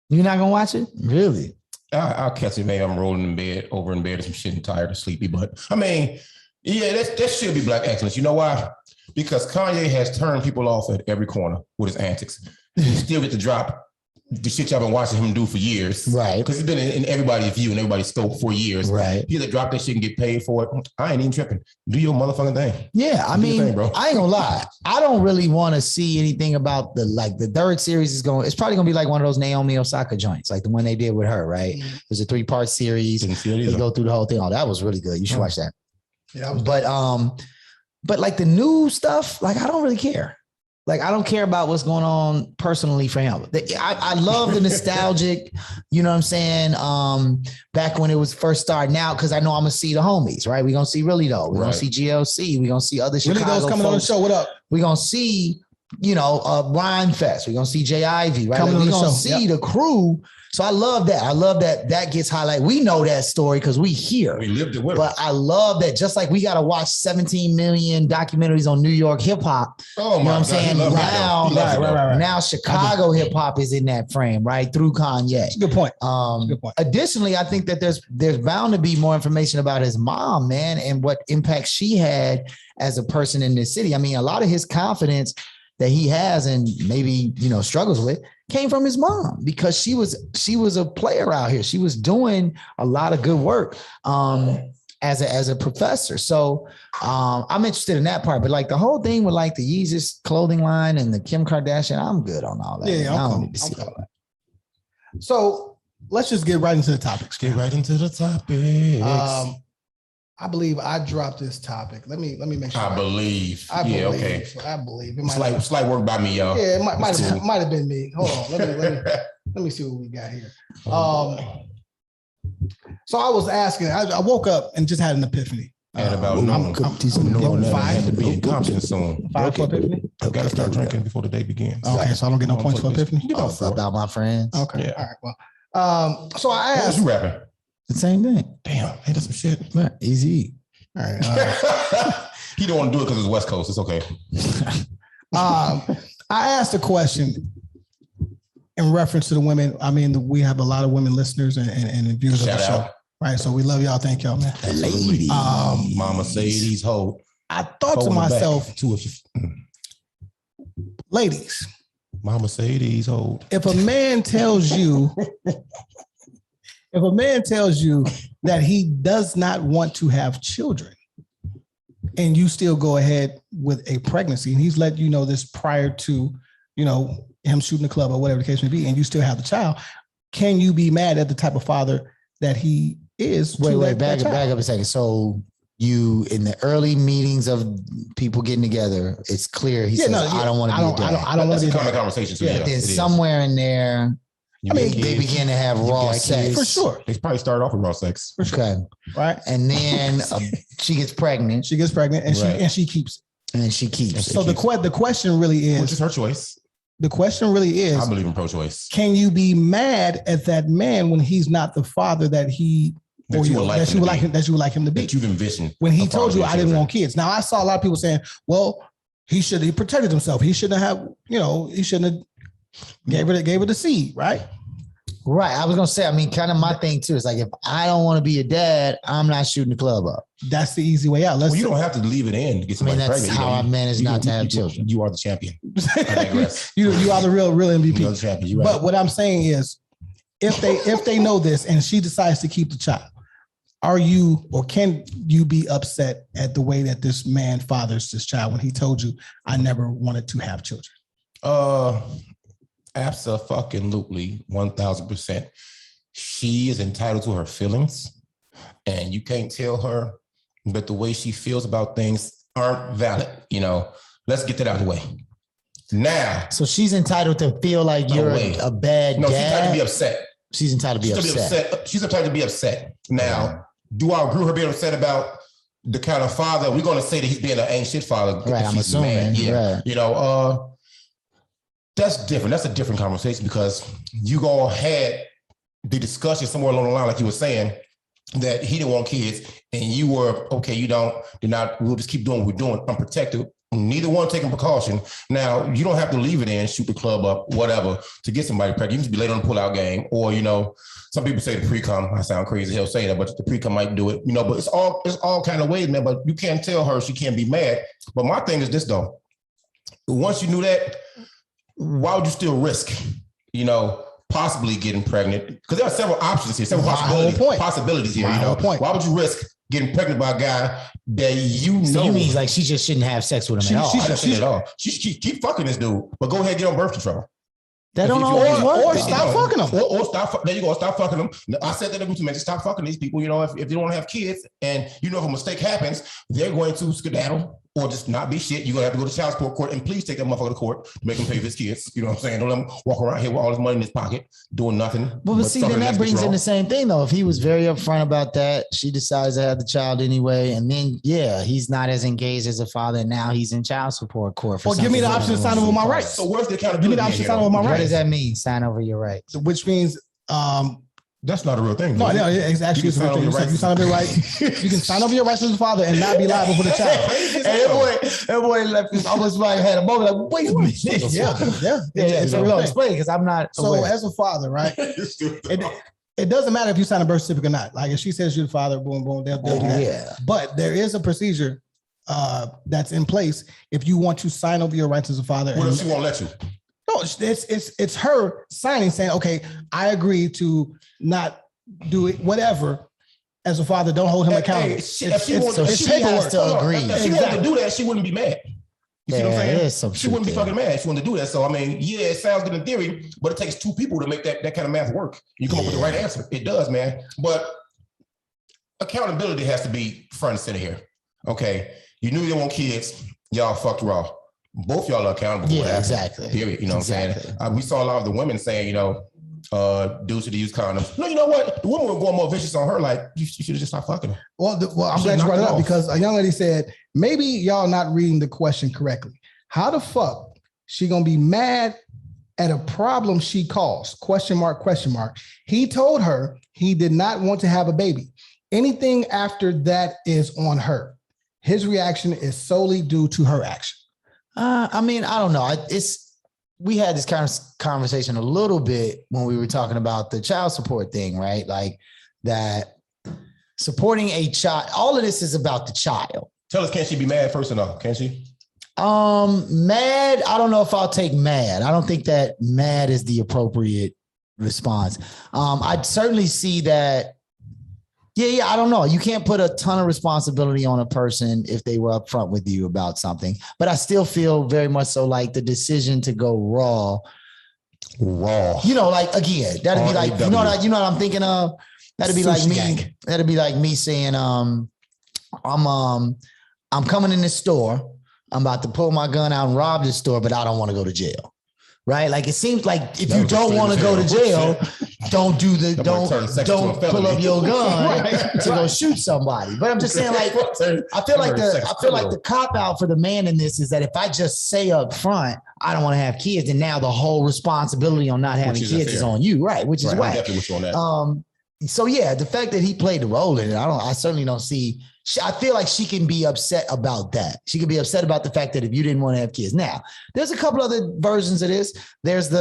You're not gonna watch it? Really? I'll catch it. Maybe I'm rolling over in bed or some shit and tired and sleepy. But I mean, yeah, that should be Black excellence. You know why? Because Kanye has turned people off at every corner with his antics. You still get to drop the shit y'all been watching him do for years. Right. Because it's been in everybody's view and everybody's scope for years. Right. You either drop that shit and get paid for it. I ain't even tripping. Do your motherfucking thing. Yeah, I mean, I ain't gonna lie. I don't really want to see anything about the third series it's probably gonna be like one of those Naomi Osaka joints, like the one they did with her, right? It was a 3-part series. They go through the whole thing. Oh, that was really good. You should watch that. Yeah, but like the new stuff, like I don't really care. Like, I don't care about what's going on personally for him. I love the nostalgic, you know what I'm saying? Back when it was first starting out, because I know I'm going to see the homies, right? We're going to see Really Though. We're going to see GLC. We're going to see other Chicago Really Though's coming on the show. What up? We're going to see, Rhyme Fest. We're going to see J.I.V., right? We're going to see the crew. So I love that. I love that gets highlighted. We know that story because we hear. We lived it with But I love that. Just like we got to watch 17 million documentaries on New York hip hop. Oh, you know what I'm saying? Right. Now Chicago hip hop is in that frame, right? Through Kanye. Good point. Additionally, I think that there's bound to be more information about his mom, man, and what impact she had as a person in this city. I mean, a lot of his confidence that he has and maybe, struggles with came from his mom, because she was a player out here. She was doing a lot of good work as a professor. So I'm interested in that part. But like the whole thing with like the Yeezus clothing line and the Kim Kardashian, I'm good on all that. Yeah, I don't need to see all that. So let's just get right into the topics. Get right into the topics. I believe I dropped this topic. Let me make sure. I believe. Okay. I believe. Slight work by me, y'all. Yeah, it might have been me. Hold on. Let me see what we got here. So I was asking. I woke up and just had an epiphany. At about noon. I have to be in Compton soon. 5 for epiphany. I've got to start drinking before the day begins. Okay, so I don't get no points for epiphany. About my friends. Okay. Yeah. All right. Well, so I asked. What was you rapping? The same thing. Damn, ain't that some shit? Right. Easy. All right. He don't want to do it because it's West Coast. It's okay. I asked a question in reference to the women. I mean, we have a lot of women listeners and viewers of the show. Right. So we love y'all. Thank y'all, man. Lady. Mama say these hoes. I thought to myself, ladies. Mama say these hoes. If a man tells you that he does not want to have children and you still go ahead with a pregnancy, and he's let you know this prior to, him shooting the club or whatever the case may be, and you still have the child, can you be mad at the type of father that he is? Wait, back up a second. So you, in the early meetings of people getting together, it's clear he says, I don't want to be a dad. I don't want to be a dad. Conversation. So then somewhere in there, they begin to have raw sex. For sure. They probably started off with raw sex. Okay. Right. And then she gets pregnant. And she keeps it. And she keeps it. So the question really is. Which is her choice. The question really is. I believe in pro-choice. Can you be mad at that man when he's not the father that you would like him to be? That you've envisioned. When he told you I didn't want kids. Now I saw a lot of people saying, well, he protected himself. He shouldn't have, he shouldn't have gave her the seed, right? Right. I was gonna say, kind of my thing too. Is like, if I don't want to be a dad, I'm not shooting the club up. That's the easy way out. You don't have to leave it in to get somebody that's pregnant. how I manage not to have children. You are the champion. You are the real MVP. You're the champion. You're right. But what I'm saying is, if they know this and she decides to keep the child, are you or can you be upset at the way that this man fathers this child when he told you, I never wanted to have children? Absolutely, 1000%. She is entitled to her feelings, and you can't tell her that the way she feels about things aren't valid. Let's get that out of the way. Now, so she's entitled to feel like you're a bad dad. She's entitled to be upset. She's entitled to be upset. She's entitled to be upset. Now, do I agree with her being upset about the kind of father? We're going to say that he's being an ain't shit father. Right, I'm assuming. Yeah. Right. That's different. That's a different conversation because you all had the discussion somewhere along the line, like you were saying, that he didn't want kids and you were, okay, we'll just keep doing what we're doing, unprotected. Neither one taking precaution. Now, you don't have to leave it in, shoot the club up, whatever, to get somebody pregnant. You can just be late on the pull-out game. Or, some people say the pre-com. I sound crazy hell saying that, but the pre-com might do it. But it's all kind of ways, man. But you can't tell her she can't be mad. But my thing is this, though. Once you knew that, why would you still risk, possibly getting pregnant? Because there are several options here, several possibilities here. Why would you risk getting pregnant by a guy that you know? So you mean like she just shouldn't have sex with him at all? She keep fucking this dude, but go ahead and get on birth control. That don't always work. Or stop fucking them. Or stop. There you go. Stop fucking them. I said that to mention, stop fucking these people. If you don't want to have kids, and if a mistake happens, they're going to skedaddle or just not be shit. You're gonna have to go to child support court, and please take that motherfucker to court to make him pay for his kids. You know what I'm saying? Don't let him walk around here with all his money in his pocket doing nothing. But see, then that brings in the same thing though. If he was very upfront about that, she decides to have the child anyway, and then he's not as engaged as a father, and now he's in child support court. Or give me the option to sign over my rights. So where's the accountability? Give me the option to sign over my rights. What does that mean? Sign over your rights, which means that's not a real thing. No, it's actually a real thing. You sign over your rights. You can sign over your rights as a father and not be liable for the child. That boy left almost like had a moment like, wait a minute. Yeah. So we'll explain because I'm not. So aware. As a father, right? It doesn't matter if you sign a birth certificate or not. Like if she says you're the father, boom, boom, they'll do that. Yeah. But there is a procedure that's in place if you want to sign over your rights as a father. What if she won't let you? No, it's her signing saying, okay, I agree to not do it, whatever. As a father, don't hold him accountable. She has to agree. If she wanted to do that, she wouldn't be mad. You see what I'm saying? She wouldn't be fucking mad. She wanted to do that. So, it sounds good in theory, but it takes two people to make that kind of math work. You come up with the right answer. It does, man. But accountability has to be front and center here. Okay. You knew you didn't want kids. Y'all fucked raw. Both y'all are accountable. Yeah, exactly. Period. You know what I'm saying? We saw a lot of the women saying, dudes should use condoms. No, you know what? The women were going more vicious on her. Like, you should have just stopped fucking her. Well, I'm glad you brought it up because a young lady said, maybe y'all not reading the question correctly. How the fuck she gonna be mad at a problem she caused? Question mark. He told her he did not want to have a baby. Anything after that is on her. His reaction is solely due to her action. I don't know. We had this kind of conversation a little bit when we were talking about the child support thing, right? Like that supporting a child, all of this is about the child. Tell us, can she be mad first or not? Can she? Mad. I don't know if I'll take mad. I don't think that mad is the appropriate response. I'd certainly see that. Yeah. I don't know. You can't put a ton of responsibility on a person if they were upfront with you about something. But I still feel very much so like the decision to go raw. Like again, that'd be like, you know what I'm thinking of? That'd be like me. Gang. That'd be like me saying, I'm coming in this store. I'm about to pull my gun out and rob this store, but I don't want to go to jail. Right? Like it seems like if you don't want to go to jail, don't pull up your gun to go shoot somebody. But I'm just saying, like, I feel like the cop out for the man in this is that if I just say up front, I don't want to have kids, and now the whole responsibility on not having kids is on you, right? Which is whack. So yeah, the fact that he played the role in it, I certainly don't see. I feel like she can be upset about that. She can be upset about the fact that if you didn't want to have kids. Now, there's a couple other versions of this. There's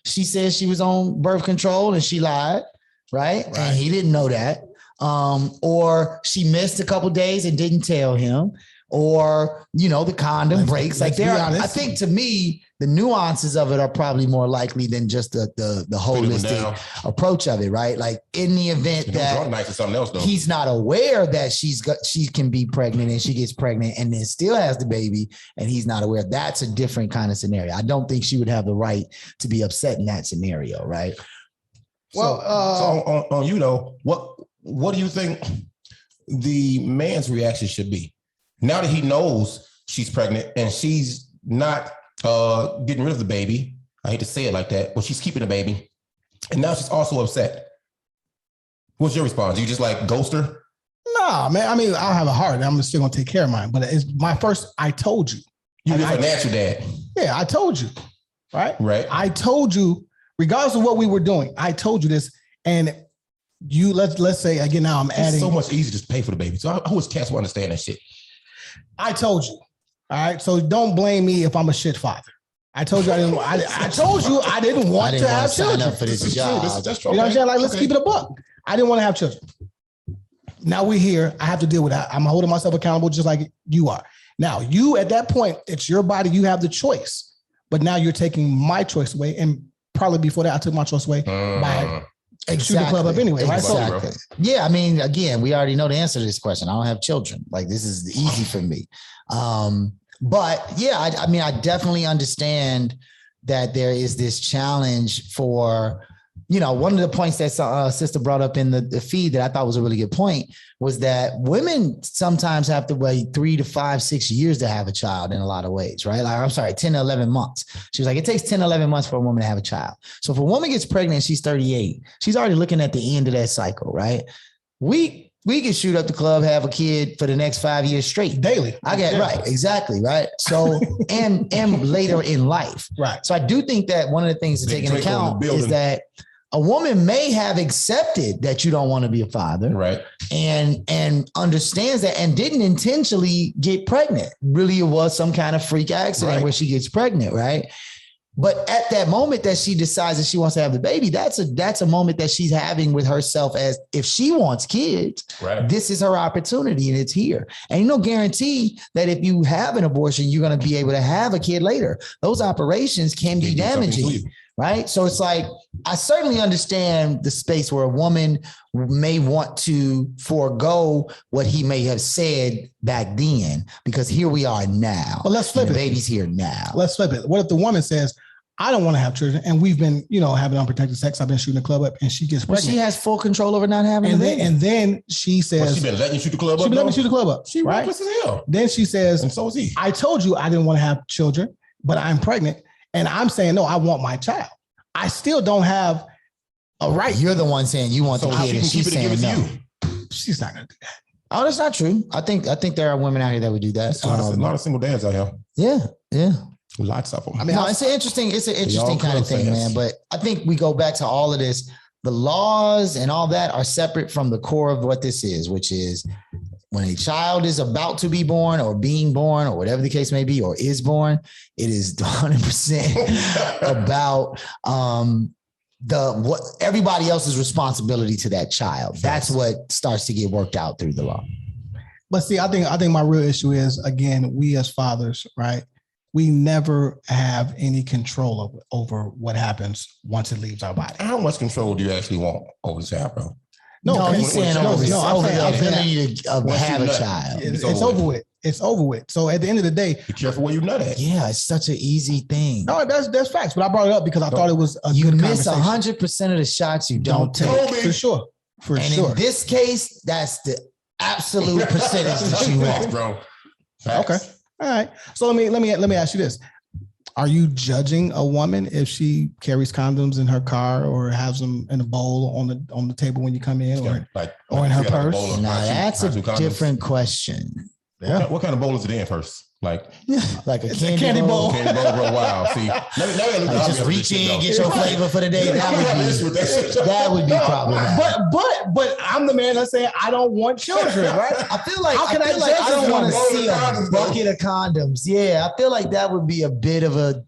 she says she was on birth control and she lied, right? And he didn't know that. Or she missed a couple days and didn't tell him. or, the condom breaks. Like I think to me, the nuances of it are probably more likely than just the holistic approach of it, right? Like in the event that he's not aware that she can be pregnant and she gets pregnant and then still has the baby and he's not aware, that's a different kind of scenario. I don't think she would have the right to be upset in that scenario, right? Well, so on what do you think the man's reaction should be now that he knows she's pregnant and she's not getting rid of the baby? I hate to say it like that, but she's keeping the baby, and now she's also upset. What's your response? You just like ghost her? No, man. I mean, I'll have a heart. I'm still gonna take care of mine. But it's my first. I told you. You're a natural dad. Yeah, I told you. Right. I told you. Regardless of what we were doing, I told you this, and you let's say again. Now I'm adding. It's so much easier to pay for the baby. So who is cats will understand that shit? I told you. All right. So don't blame me if I'm a shit father. I told you I didn't. I told you I didn't want to have children. Up for this job. That's you know what I'm saying? Like, let's keep it a buck. I didn't want to have children. Now we're here. I have to deal with that. I'm holding myself accountable just like you are. Now you at that point, it's your body. You have the choice. But now you're taking my choice away, and probably before that, I took my choice away by shooting the club up anyway, right? Exactly. Yeah, I mean, again, we already know the answer to this question. I don't have children. Like, this is easy for me. But yeah, I definitely understand that there is this challenge for, one of the points that sister brought up in the feed that I thought was a really good point was that women sometimes have to wait 3 to 5, 6 years to have a child in a lot of ways, right? Like, I'm sorry, 10 to 11 months. She was like, it takes 10, 11 months for a woman to have a child. So if a woman gets pregnant, she's 38, she's already looking at the end of that cycle, right? We can shoot up the club, have a kid for the next 5 years straight. Daily. Right. Exactly. Right. So, and later in life. Right. So I do think that one of the things to take into account is that a woman may have accepted that you don't want to be a father. Right. And understands that and didn't intentionally get pregnant. Really, it was some kind of freak accident where she gets pregnant. Right. But at that moment that she decides that she wants to have the baby, that's a moment that she's having with herself as if she wants kids, this is her opportunity and it's here. And no guarantee that if you have an abortion, you're going to be able to have a kid later. Those operations can be damaging, right? So it's like, I certainly understand the space where a woman may want to forego what he may have said back then, because here we are now. But let's flip it. The baby's here now. Let's flip it. What if the woman says, I don't want to have children, and we've been, having unprotected sex. I've been shooting the club up, and she gets pregnant. Well, she has full control over not having and then she says, she been letting you shoot the club up. She been letting me shoot the club up. She reckless as hell. Then she says, and so is he. I told you I didn't want to have children, but I'm pregnant, and I'm saying no. I want my child. I still don't have a right. You're the one saying you want the kid, and she's saying no. She's not going to do that. Oh, that's not true. I think there are women out here that would do that. A lot of single dads out here. Yeah. Lots of them. I mean, it's an interesting kind of thing, man. But I think we go back to all of this. The laws and all that are separate from the core of what this is, which is when a child is about to be born or being born or whatever the case may be, or is born, it is 100% about what everybody else's responsibility to that child. That's what starts to get worked out through the law. But see, I think my real issue is, again, we as fathers, right? We never have any control over what happens once it leaves our body. How much control do you actually want over the child, bro? No, he's saying over the ability to have a child. It's over with. It's over with. So at the end of the day, be careful where you nut at. Yeah, it's such an easy thing. No, that's facts. But I brought it up because I thought it was a good miss 100% of the shots you don't take. For sure. In this case, that's the absolute percentage that you want, bro. Okay. All right. So let me ask you this. Are you judging a woman if she carries condoms in her car or has them in a bowl on the table when you come in, or in her purse? No, that's a different question. Yeah. What kind of bowl is it in first? Like a candy bowl. Candy bowl, bro. Wow. See, just reach in, get your flavor for the day. That would be problematic. But I'm the man that's saying I don't want children, right? I feel like I don't want to see a bucket of condoms. Yeah, I feel like that would be a bit of a.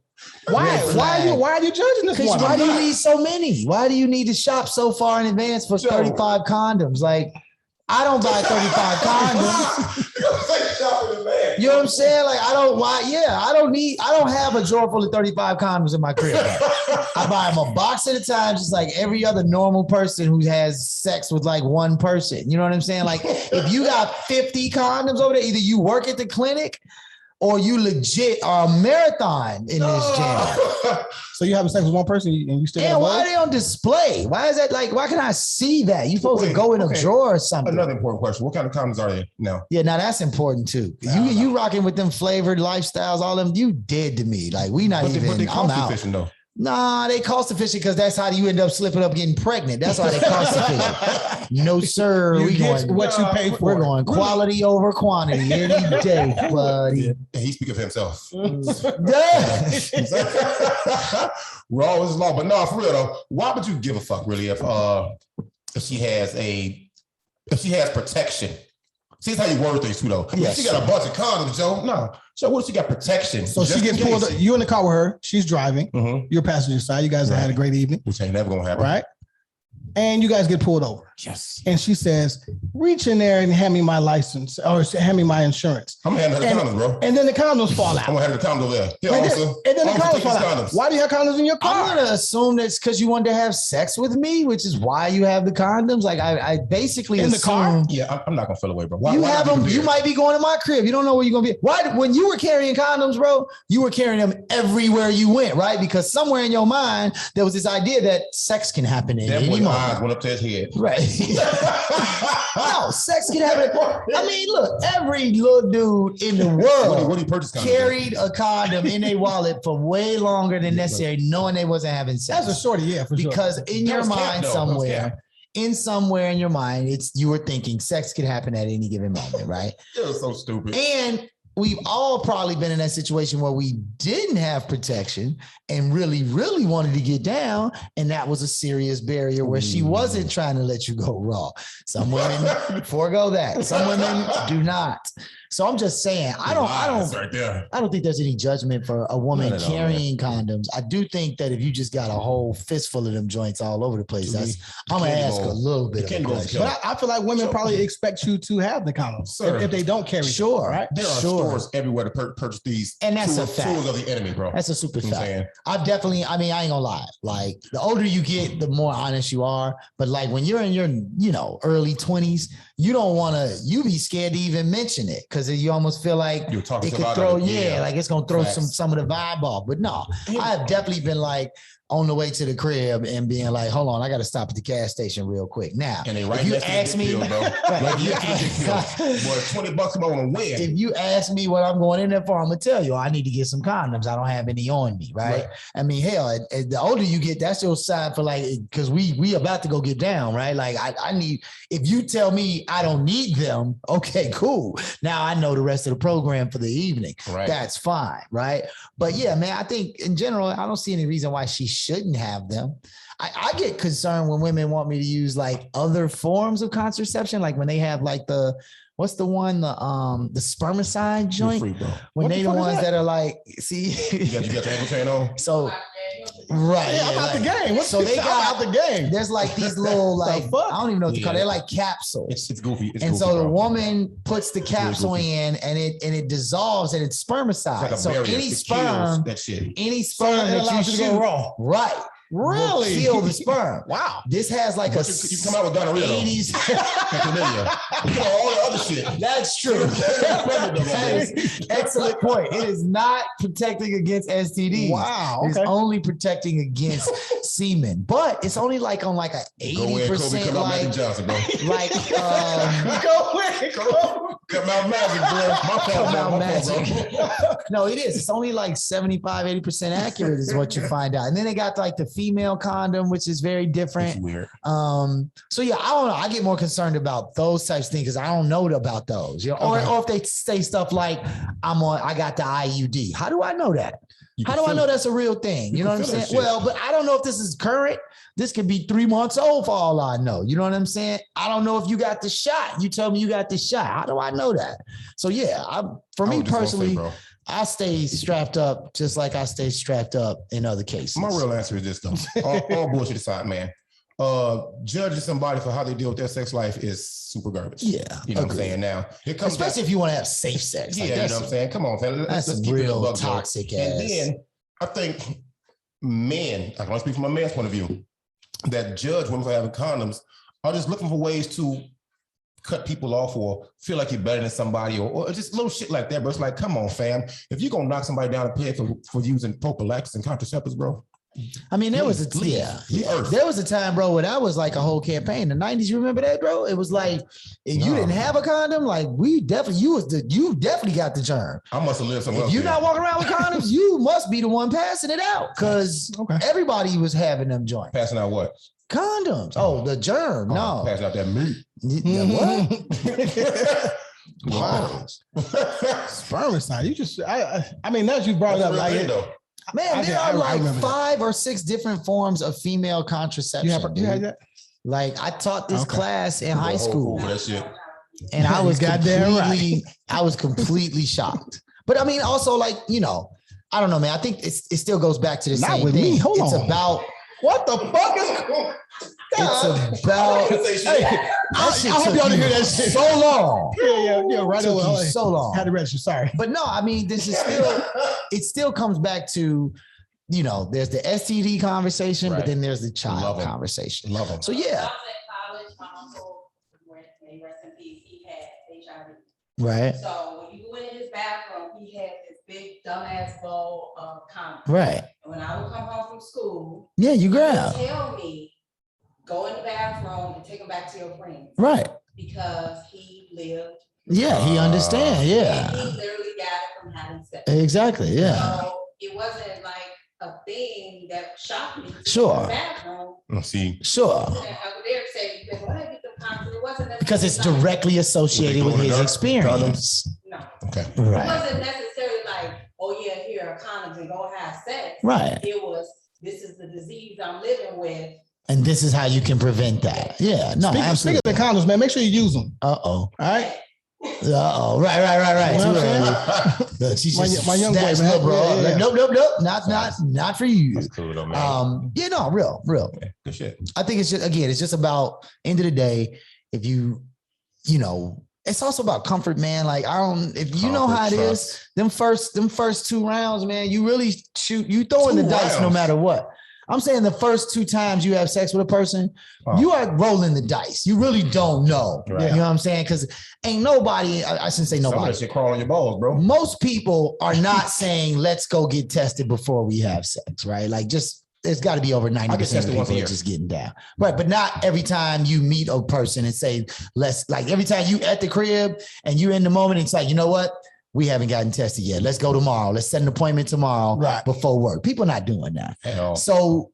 Why are you judging this one? Why do you need so many? Why do you need to shop so far in advance for 35 condoms? Like, I don't buy 35 condoms. You know what I'm saying? Like, I don't have a drawer full of 35 condoms in my crib. I buy them a box at a time, just like every other normal person who has sex with like one person. You know what I'm saying? Like, if you got 50 condoms over there, either you work at the clinic or you legit are a marathon in this jam. So you having sex with one person and you still Yeah, why are they on display? Why is that like, why can I see that? You supposed to go in a drawer or something. Another important question. What kind of condoms are they now? Yeah, now that's important too. You rocking with them flavored lifestyles, all them, you dead to me. Like we not even, but they I'm out. efficient though. Nah, they cost efficient because that's how you end up slipping up getting pregnant. That's why they cost efficient. No, sir. You get what you pay for. We're going quality over quantity any day, buddy. And he speaks of himself. Raw is law, but no, for real though, why would you give a fuck really if she has protection? See, that's how you word things too, though. Yes. She got a bunch of condoms, Joe. No. So what if she got protection? So she gets pulled. You in the car with her. She's driving. Mm-hmm. You're passenger side. You guys have had a great evening. Which ain't never gonna happen. Right? And you guys get pulled over. Yes. And she says, reach in there and hand me my license or hand me my insurance. I'm gonna hand her the condoms, bro. And then the condoms fall out. I'm gonna have the condoms over there. Here, and officer. And then the condoms fall out. Why do you have condoms in your car? I'm gonna assume that's because you wanted to have sex with me, which is why you have the condoms. Like I basically in assume, the car. Yeah, I'm not gonna feel away, bro. Why have them. You might be going to my crib. You don't know where you're gonna be. Why? When you were carrying condoms, bro, you were carrying them everywhere you went, right? Because somewhere in your mind there was this idea that sex can happen in any moment. Eyes went up to his head. Right. No, sex can happen. I mean, look, every little dude in the world carried a condom in their wallet for way longer than necessary, knowing they wasn't having sex. That's a shorty, yeah, for sure. Because in your mind somewhere in your mind, you were thinking sex could happen at any given moment, right? It was so stupid. And we've all probably been in that situation where we didn't have protection and really, really wanted to get down. And that was a serious barrier where she wasn't trying to let you go raw. Some women forego that. Some women do not. So I'm just saying, I don't think there's any judgment for a woman carrying condoms. I do think that if you just got a whole fistful of them joints all over the place, I'm gonna ask a little bit of a question. But I feel like women probably expect you to have the condoms if they don't carry. Sure, right? There are stores everywhere to purchase these. And that's a fact. Tools of the enemy, bro. That's a super fact. I ain't gonna lie. Like the older you get, the more honest you are. But like when you're in your, early 20s, you don't want to. You be scared to even mention it because you almost feel like it could throw. Like it's gonna throw some of the vibe off. But no, I have definitely been like on the way to the crib and being like, hold on, I got to stop at the gas station real quick. Now, and they if you ask me, bro, like $20 I'm gonna win. If you ask me what I'm going in there for, I'm gonna tell you I need to get some condoms. I don't have any on me, right? I mean, hell, the older you get, that's your sign for like, because we about to go get down, right? Like I need. If you tell me I don't need them, okay, cool. Now I know the rest of the program for the evening. Right. That's fine, right? But yeah, man, I think in general, I don't see any reason why she shouldn't have them. I get concerned when women want me to use like other forms of contraception, like when they have like what's the one, the spermicide joint? Free, when they the ones that are like, see, you got the ankle chain on. So right, I'm out the game. They got out the game. There's like these little like I don't even know what to call it. They're like capsules. It's goofy. So the woman puts the capsule in, and it dissolves, and it's spermicide. It's like so any sperm that you shoot, go wrong. Right. Really? Kill the sperm. Wow. This has like you come out with gonorrhea. 80s. All the other shit. That's true. That is excellent point. It is not protecting against STDs. Wow. It's only protecting against semen, but it's only like on like a 80% Come out magic, bro. Come out magic. No, it is. It's only like 75-80% accurate is what you find out. And then they got like the female condom, which is very different. It's weird. So yeah, I don't know. I get more concerned about those types of things because I don't know about those. Or if they say stuff like I got the IUD. How do I know that? How do I know that's a real thing? You know what I'm saying? Well, but I don't know if this is current. This could be 3 months old for all I know. You know what I'm saying? I don't know if you got the shot. You tell me you got the shot. How do I know that? So yeah, for me personally, I stay strapped up just like I stay strapped up in other cases. My real answer is this though. all bullshit aside, man. judging somebody for how they deal with their sex life is super garbage. Yeah. You know what I'm saying? Now, it comes especially if you want to have safe sex. Yeah, you know what I'm saying? Come on, fam. That's keep real it toxic ass. And then I think men, I can only speak from a man's point of view, that judge women for having condoms are just looking for ways to cut people off or feel like you're better than somebody or just little shit like that. But it's like, come on, fam. If you're going to knock somebody down the peg for using prophylactics and contraceptives, bro. I mean, there was a time, bro, where that was like a whole campaign. The 90s, you remember that, bro? It was like if you didn't have a condom, like you definitely got the germ. I must have lived somewhere. If you're not walking around with condoms, you must be the one passing it out because everybody was having them joints. Passing out what? Condoms. Oh, the germ. No. Passing out that meat. What? Wow. Spermicide. You just, I mean, now you brought it up. Like, man, there are like 5 or 6 different forms of female contraception. You had that? Like I taught this class in high school, and I was completely shocked. But I mean, also like, you know, I don't know, man. I think it still goes back to the same thing. Me. Hold it's on. About what the fuck is going? It's about. I hope y'all didn't hear that shit. So long. Yeah. Right away. So long. Had to register. Sorry, but no. I mean, this is still. It still comes back to, you know, there's the STD conversation, but then there's the child conversation. Love them. So yeah. When I was at college, my uncle, may rest in peace, he had HIV. Right. So when you went in his bathroom, he had this big dumbass bowl of condoms. Right. And when I would come home from school, yeah, you grab. he would tell me, go in the bathroom and take them back to your friends. Right. Because he lived. Yeah, he understands. Yeah. And he literally got it from having sex. Exactly. Yeah. So it wasn't like a thing that shocked me. Sure. In the bathroom. See. Sure. And Uncle Derrick said, you said, well, I get the condoms. It wasn't because it's directly associated with his experience. No. Okay. Right. It wasn't necessarily like, oh yeah, here are condoms and go have sex. Right. It was, this is the disease I'm living with. And this is how you can prevent that. Yeah. No, speaking of the condoms, man, make sure you use them. All right. Right. You know my young boy, man. Bro. Yeah. Nope. Not for you. That's cool though, man. Yeah, no, real. Okay, good shit. I think it's just about end of the day. If you know, it's also about comfort, man. Like if you know how it is, them first 2 rounds, man, you really shoot, you throwing the dice no matter what. I'm saying the first 2 times you have sex with a person, you are rolling the dice. You really don't know. Right. You know what I'm saying? Because ain't nobody, I shouldn't say nobody. Some of that shit crawl on your balls, bro. Most people are not saying, let's go get tested before we have sex, right? Like there's got to be over 90% of people just getting down. Right. But not every time you meet a person and say, every time you at the crib and you're in the moment, it's like, you know what? We haven't gotten tested yet. Let's go tomorrow. Let's set an appointment tomorrow before work. People are not doing that. So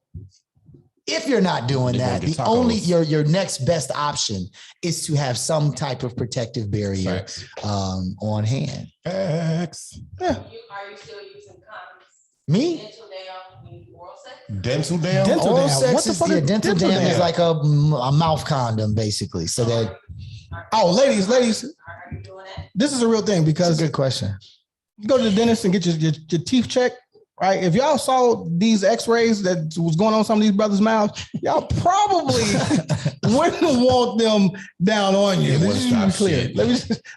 if you're not doing that, the only your next best option is to have some type of protective barrier on hand. Facts. Yeah. Are you still using condoms? Me? Dental dam when you do oral sex? Dental dam? Oral sex what the fuck is dental dam is like a mouth condom, basically. So that. Oh, ladies. Are you doing that? This is a real thing because that's a good question. You go to the dentist and get your teeth checked, right? If y'all saw these x-rays that was going on some of these brothers' mouths, y'all probably wouldn't want them down on you. Let me just be clear.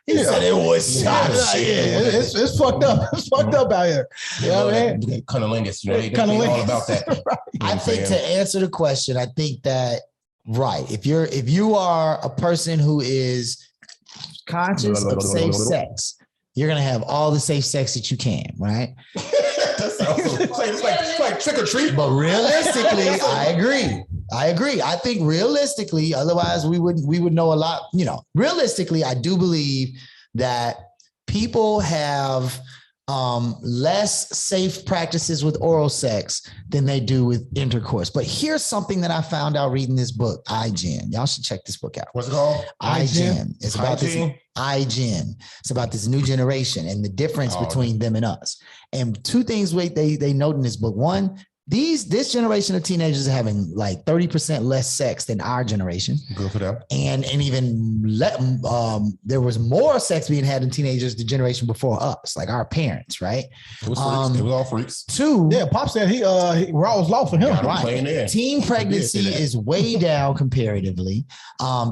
He said it was stop shit. It's fucked up. It's fucked up out here. You know what I mean? Cunnilingus, they all about that. Right. I think to answer the question, I think that if you are a person who is conscious of safe sex, you're gonna have all the safe sex that you can, right? That sounds it's like trick or treat. But realistically, I agree. I think realistically, otherwise we would know a lot. You know, realistically, I do believe that people have less safe practices with oral sex than they do with intercourse. But here's something that I found out reading this book, iGen. Y'all should check this book out. What's it called? iGen. It's about this iGen. It's about this new generation and the difference between them and us. And 2 things they note in this book. One, This generation of teenagers are having like 30% less sex than our generation. Good for them. And even there was more sex being had in teenagers the generation before us, like our parents, right? It was freaks. It was all freaks. Two. Yeah, Pop said Raw was lost for him. Right. Teen pregnancy is way down comparatively.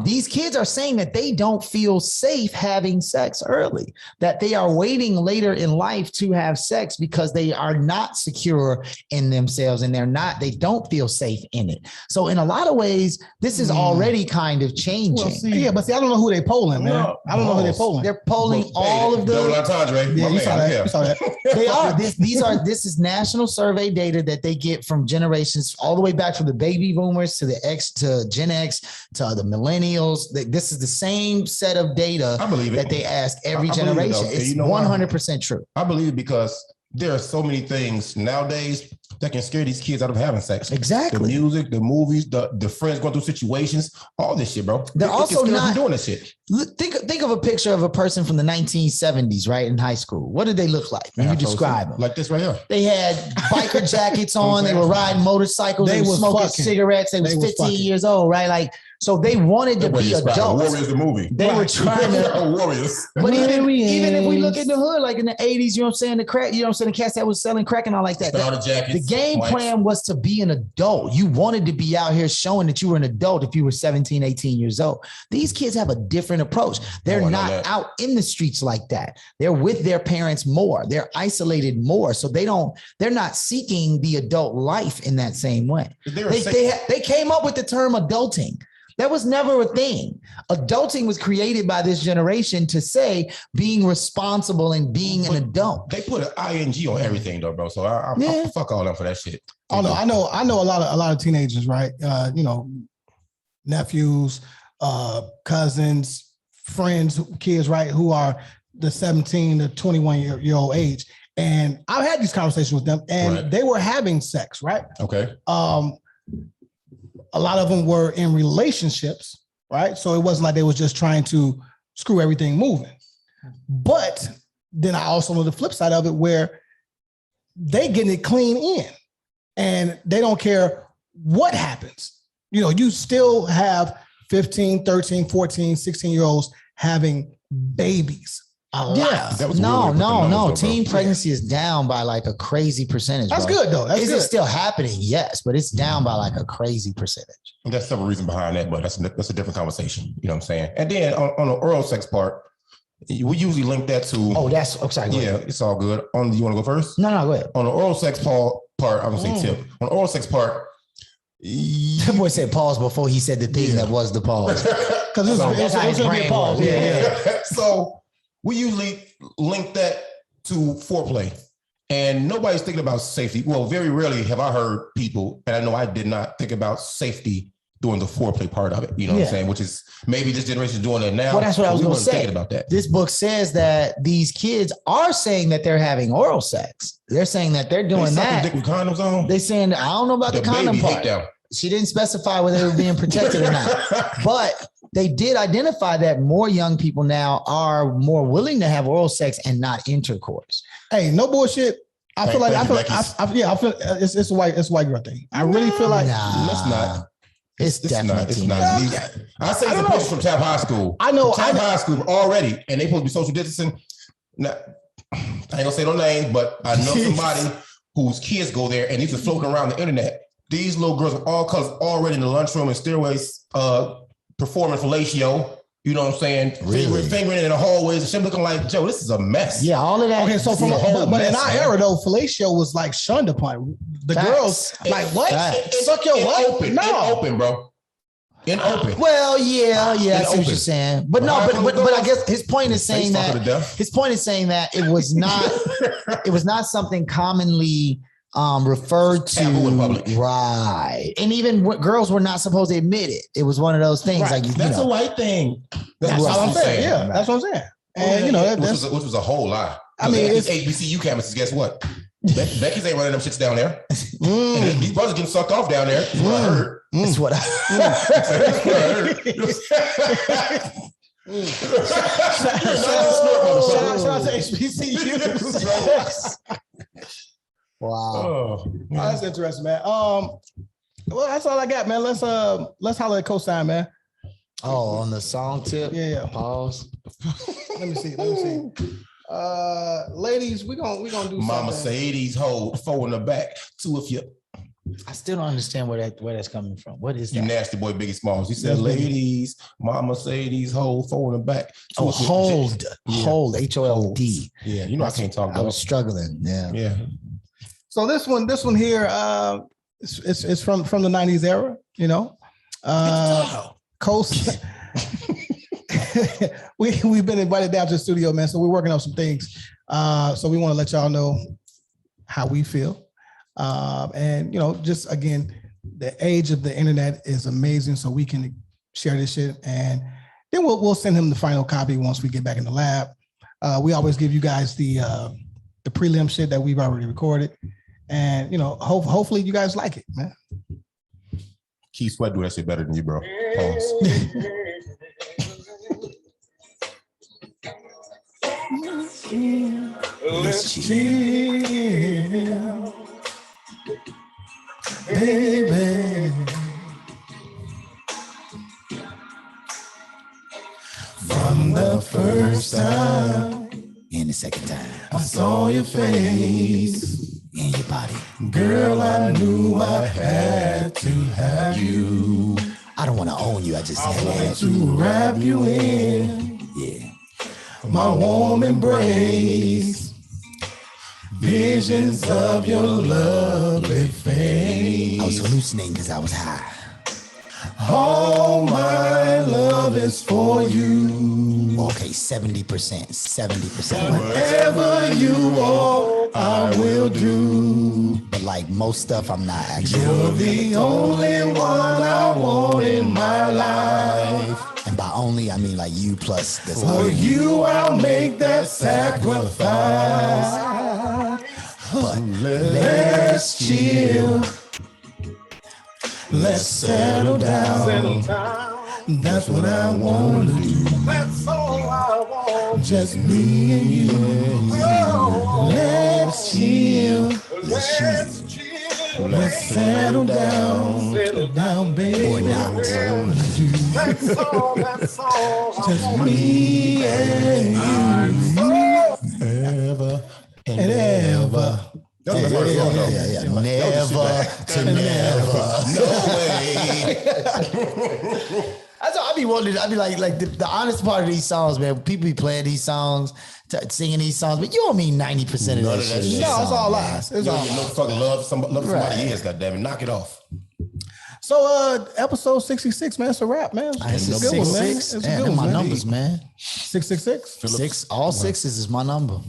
These kids are saying that they don't feel safe having sex early, that they are waiting later in life to have sex because they are not secure in themselves and they don't feel safe in it. So in a lot of ways, this is already kind of changing. Well, but I don't know who they polling, man. I don't know who they polling. They're polling all of the double entendre. Yeah, you saw that. They are. This is national survey data that they get from generations all the way back from the baby boomers to to Gen X to the millennials. This is the same set of data that they ask every generation. It's 100% true. I believe it because there are so many things nowadays that can scare these kids out of having sex. Exactly. The music, the movies, the friends going through situations, all this shit, bro. They're also not doing this shit. Think of a picture of a person from the 1970s, right, in high school. What did they look like when you describe them? Like this right here. They had biker jackets on. They were riding motorcycles. They were smoking cigarettes. They was 15 years old, right? Like, so they wanted to be adults. Warriors, the movie. They were trying to Warriors. But even if we look in the hood, like in the 80s, you know what I'm saying? The crack, you know what I'm saying? The cats that was selling crack and all like that. The game plan was to be an adult. You wanted to be out here showing that you were an adult if you were 17, 18 years old. These kids have a different approach. They're not out in the streets like that. They're with their parents more. They're isolated more. So they're not seeking the adult life in that same way. They came up with the term adulting. That was never a thing. Adulting was created by this generation to say being responsible and being an adult. They put an ing on everything though, bro. So I fuck all them for that shit. Oh no, I know a lot of teenagers, right? Nephews, cousins, friends, kids, right, who are the 17 to 21 year old age. And I've had these conversations with them and they were having sex, right? Okay. A lot of them were in relationships, right? So it wasn't like they was just trying to screw everything moving. But then I also know the flip side of it where they getting it clean in and they don't care what happens. You know, you still have 15, 13, 14, 16-year-olds having babies. Yeah. No. Teen pregnancy is down by like a crazy percentage. That's good though. Is it still happening? Yes, but it's down by like a crazy percentage. And there's several reasons behind that, but that's a different conversation. You know what I'm saying? And then on the oral sex part, we usually link that to. Sorry. Yeah, it's all good. You want to go first? No, go ahead. On the oral sex part, I'm gonna say tip. On the oral sex part. The boy said pause before he said the thing that was the pause. Because it's gonna be a pause. Yeah. So we usually link that to foreplay. And nobody's thinking about safety. Well, very rarely have I heard people, and I know I did not think about safety during the foreplay part of it. You know what I'm saying? Which is maybe this generation doing it now. Well, that's what I was going to say. Thinking about that. This book says that these kids are saying that they're having oral sex. They're saying that they're doing that. Dick with condoms on? They're saying, I don't know about the condom part. She didn't specify whether they were being protected or not. But they did identify that more young people now are more willing to have oral sex and not intercourse. Hey, no bullshit. I feel it's a white girl thing. I really feel like let's not. It's definitely not. I say it's a picture from Chatham High School. I know. Chatham High School already, and they supposed to be social distancing. Now, I ain't gonna say no names, but I know somebody whose kids go there, and these are floating around the internet. These little girls of all colors already in the lunchroom and stairways performing fellatio. You know what I'm saying? Really? Fingering in the hallways and shit looking like, Joe, this is a mess. Yeah, all of that. Okay, so but in our era though, fellatio was like shunned upon. The girls like what? Suck your what? Open. In open, bro. In open. Well, yeah, I see what you're saying. But but I guess his point is saying that it was not something commonly referred to, right? And even girls were not supposed to admit it. It was one of those things like that's a white thing. That's what I'm saying. Yeah, that's what I'm saying. And which was a whole lie. I mean, it's HBCU campuses. Guess what? Becky's ain't running them shits down there. And these brothers getting sucked off down there. That's what I heard. Shout out to HBCU. Wow. Oh, That's interesting, man. Well, that's all I got, man. Let's holler at Cosign, man. Oh, on the song tip? Yeah. Pause. Let me see. Ladies, we gonna do Mama something. Sadie's hoe, four in the back, two if you. I still don't understand where that's coming from. What is You that? nasty boy, Biggie Smalls. He said, ladies, Mama Sadie's hoe, four in the back. Oh, hold, HOLD. Yeah, you know I can't talk. I was struggling. Yeah. So this one here, it's from the 90s era, you know. Coast. We've been invited down to the studio, man. So we're working on some things. So we want to let y'all know how we feel. And you know, just again, the age of the internet is amazing. So we can share this shit, and then we'll send him the final copy once we get back in the lab. We always give you guys the prelim shit that we've already recorded, and you know, hopefully you guys like it, man. Keith Sweat do that shit better than you, bro. Pause. Let's chill, baby. From the first time And the second time. I saw your face And your body. Girl, I knew I had to have you. I don't want to own you. I just Want to wrap you in yeah. my warm embrace. Visions of your lovely face. I was hallucinating because I was high. All my love is for you. Okay, 70%. 70%. Whatever you want, I will do. But like most stuff, I'm not actually. You're the only one I want in my life. And by only, I mean like you plus this. For you, I'll make that sacrifice. But Let's chill. Let's settle down. That's what I want to do. That's all I want. Just me and you. Let's chill. Let's chill. Let's settle down. Settle down, baby. That's all. Just me and you. Ever and ever. yeah. Never to never. No way. That's what I be wondering. I be like the honest part of these songs, man. People be playing these songs, singing these songs, but you don't mean 90% of that shit. No, it's all lies. It's all No lies. fucking love somebody is, goddammit. Knock it off. So, episode 66, man. It's a wrap, man. It's a a good one, man. 6-6. It's a Man, good them one, my man. numbers, man. 666. All 6s is my number,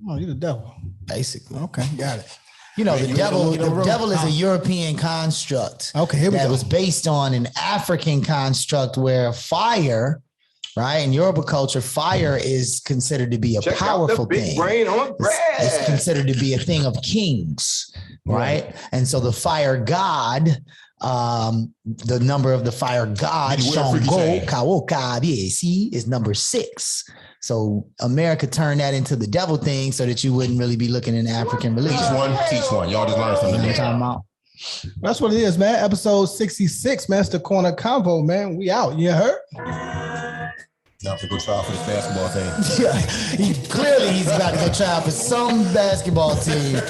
Oh, you the devil. basically. Okay, got it. You know, the you devil. in the The room. devil is a European construct. Okay, here we that go. was based on an African construct where fire, right, in Yoruba culture, fire is considered to be a powerful thing. It's considered to be a thing of kings, right? And so the fire god, the number of the fire god, Shango, Kawokabiesi, is number 6. So America turned that into the devil thing so that you wouldn't really be looking in African religion. Teach one. Y'all just learned something. You know what I'm talking about? That's what it is, man. Episode 66, man. It's the Corner Convo, man. We out. You heard? Now to go try out for this basketball thing. Yeah, clearly he's about to go try out for some basketball team.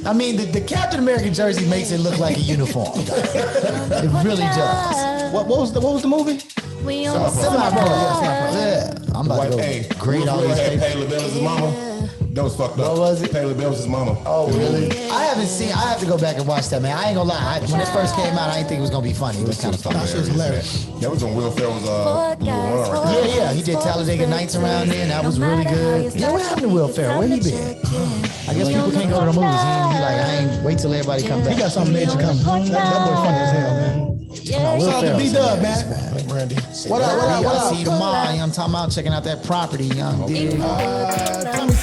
I mean, the Captain America jersey makes it look like a uniform. It really does. What was the movie? Semi-pro. Yeah, I'm about to go grade all these papers. Kayleb Wagner's mama. That was fucked up. What was it? Kayleb Wagner's mama. Oh, really? I haven't seen. I have to go back and watch that, man. I ain't gonna lie. When it first came out, I didn't think it was gonna be funny. It was kind of funny. That shit was hilarious. That was on Will Ferrell's run right there. Yeah. He did Talladega Nights around there, and that was really good. Yeah, what happened to Will Ferrell? Where he been? I guess people can't go to the movies. He like, I ain't wait till everybody come back. He got something major coming. That boy funny as hell, man. No, Will Shout out to Ferrell's B-Dub, hilarious, man. Brandy. What up? I'll see you tomorrow. I'm talking about checking out that property, young dude. Tommy